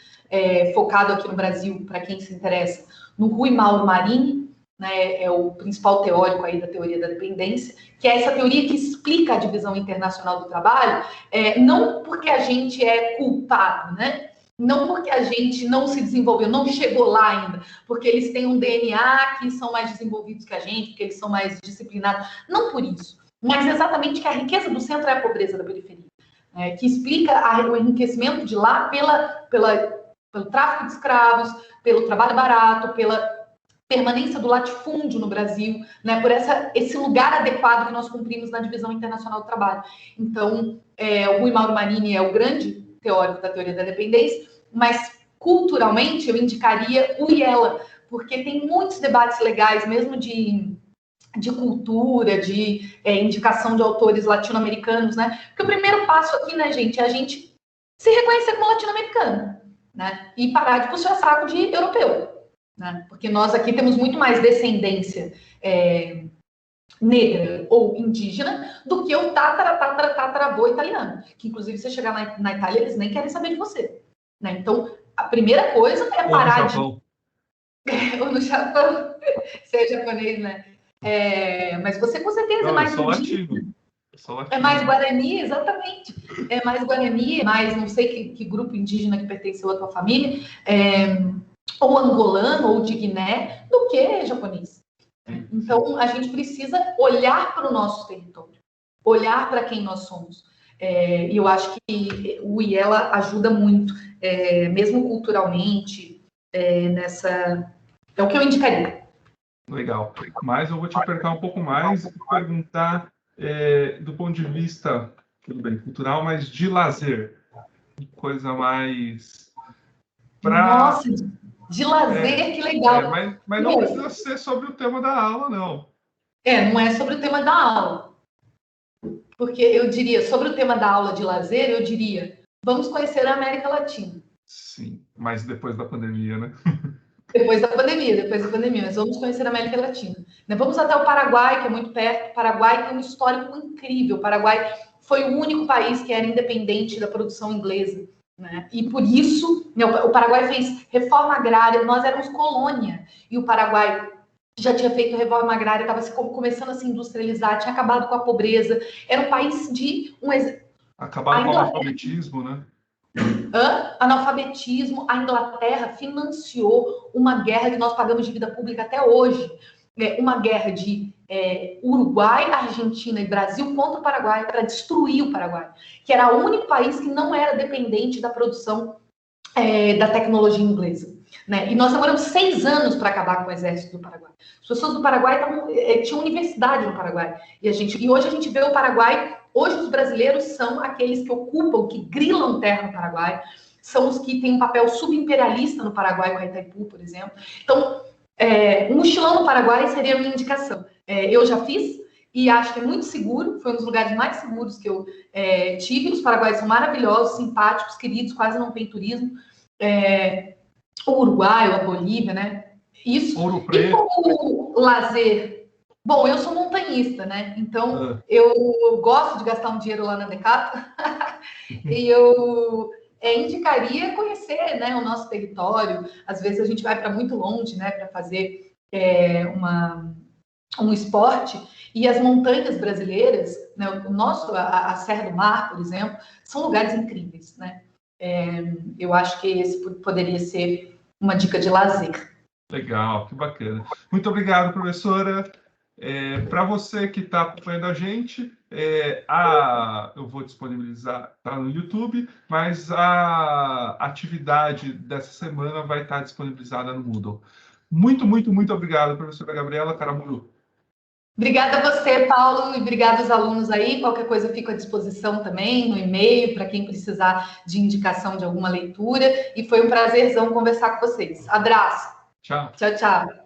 S2: focado aqui no Brasil, para quem se interessa, no Rui Mauro Marini, né, é o principal teórico aí da teoria da dependência, que é essa teoria que explica a divisão internacional do trabalho, não porque a gente é culpado, né, não porque a gente não se desenvolveu, não chegou lá ainda, porque eles têm um DNA que são mais desenvolvidos que a gente, porque eles são mais disciplinados, não por isso, mas exatamente que a riqueza do centro é a pobreza da periferia, que explica o enriquecimento de lá pelo tráfico de escravos, pelo trabalho barato, pela permanência do latifúndio no Brasil, né, por esse lugar adequado que nós cumprimos na divisão internacional do trabalho. Então, o Rui Mauro Marini é o grande teórico da teoria da dependência, mas culturalmente eu indicaria o IELA, porque tem muitos debates legais, mesmo de cultura, de indicação de autores latino-americanos, né? Porque o primeiro passo aqui, né, gente, é a gente se reconhecer como latino-americano, né? E parar de puxar saco de europeu, né? Porque nós aqui temos muito mais descendência negra ou indígena do que o tataravô italiano, que inclusive você chegar na Itália, eles nem querem saber de você, né? Então, a primeira coisa é
S1: Ou
S2: parar
S1: no Japão.
S2: ou no Japão, ser japonês, né? Mas você com certeza
S1: Não,
S2: é mais
S1: eu sou
S2: indígena.
S1: latino. Eu sou
S2: É mais
S1: latino.
S2: Guarani, exatamente. É mais Guarani, é mais não sei que grupo indígena que pertenceu à tua família, ou angolano, ou de Guiné, do que japonês. Então, a gente precisa olhar para o nosso território, olhar para quem nós somos. E eu acho que o IELA ajuda muito, mesmo culturalmente, nessa... É o que eu indicaria.
S1: Legal. Mas eu vou te apertar um pouco mais e perguntar do ponto de vista, tudo bem, cultural, mas de lazer. Coisa mais para...
S2: Nossa, de lazer, que legal.
S1: mas não precisa ser sobre o tema da aula, não.
S2: Não é sobre o tema da aula. Porque eu diria, sobre o tema da aula de lazer, eu diria, vamos conhecer a América Latina.
S1: Sim, mas depois da pandemia, né?
S2: Depois da pandemia, mas vamos conhecer a América Latina. Vamos até o Paraguai, que é muito perto. O Paraguai tem um histórico incrível. O Paraguai foi o único país que era independente da produção inglesa. Né? E por isso, o Paraguai fez reforma agrária, nós éramos colônia. E o Paraguai já tinha feito reforma agrária, estava começando a se industrializar, tinha acabado com a pobreza. Era um país de...
S1: Acabaram com o analfabetismo, né?
S2: Analfabetismo. A Inglaterra financiou uma guerra que nós pagamos dívida pública até hoje, uma guerra de Uruguai, Argentina e Brasil contra o Paraguai, para destruir o Paraguai, que era o único país que não era dependente da produção da tecnologia inglesa. Né? E nós demoramos 6 anos para acabar com o exército do Paraguai. As pessoas do Paraguai tinham universidade no Paraguai. E hoje a gente vê o Paraguai. Hoje os brasileiros são aqueles que ocupam, que grilam terra no Paraguai, são os que têm um papel subimperialista no Paraguai, com a Itaipu, por exemplo. Então, um mochilão no Paraguai seria a minha indicação. Eu já fiz e acho que é muito seguro, foi um dos lugares mais seguros que eu tive. Os paraguaios são maravilhosos, simpáticos, queridos, quase não tem turismo. O Uruguai, a Bolívia, né? Isso.
S1: Ouro Preto.
S2: E como lazer? Bom, eu sou montanhista, né? Então, eu gosto de gastar um dinheiro lá na Decathlon e eu indicaria conhecer, né, o nosso território. Às vezes a gente vai para muito longe, né, para fazer um esporte, e as montanhas brasileiras, né, a Serra do Mar, por exemplo, são lugares incríveis, né? Eu acho que esse poderia ser uma dica de lazer.
S1: Legal, que bacana. Muito obrigado, professora. Para você que está acompanhando a gente, eu vou disponibilizar, tá no YouTube, mas a atividade dessa semana vai estar disponibilizada no Moodle. Muito, muito, muito obrigado, professora Gabriela Caramuru.
S2: Obrigada a você, Paulo, e obrigada aos alunos aí. Qualquer coisa eu fico à disposição também, no e-mail, para quem precisar de indicação de alguma leitura. E foi um prazerzão conversar com vocês. Abraço.
S1: Tchau.
S2: Tchau, tchau.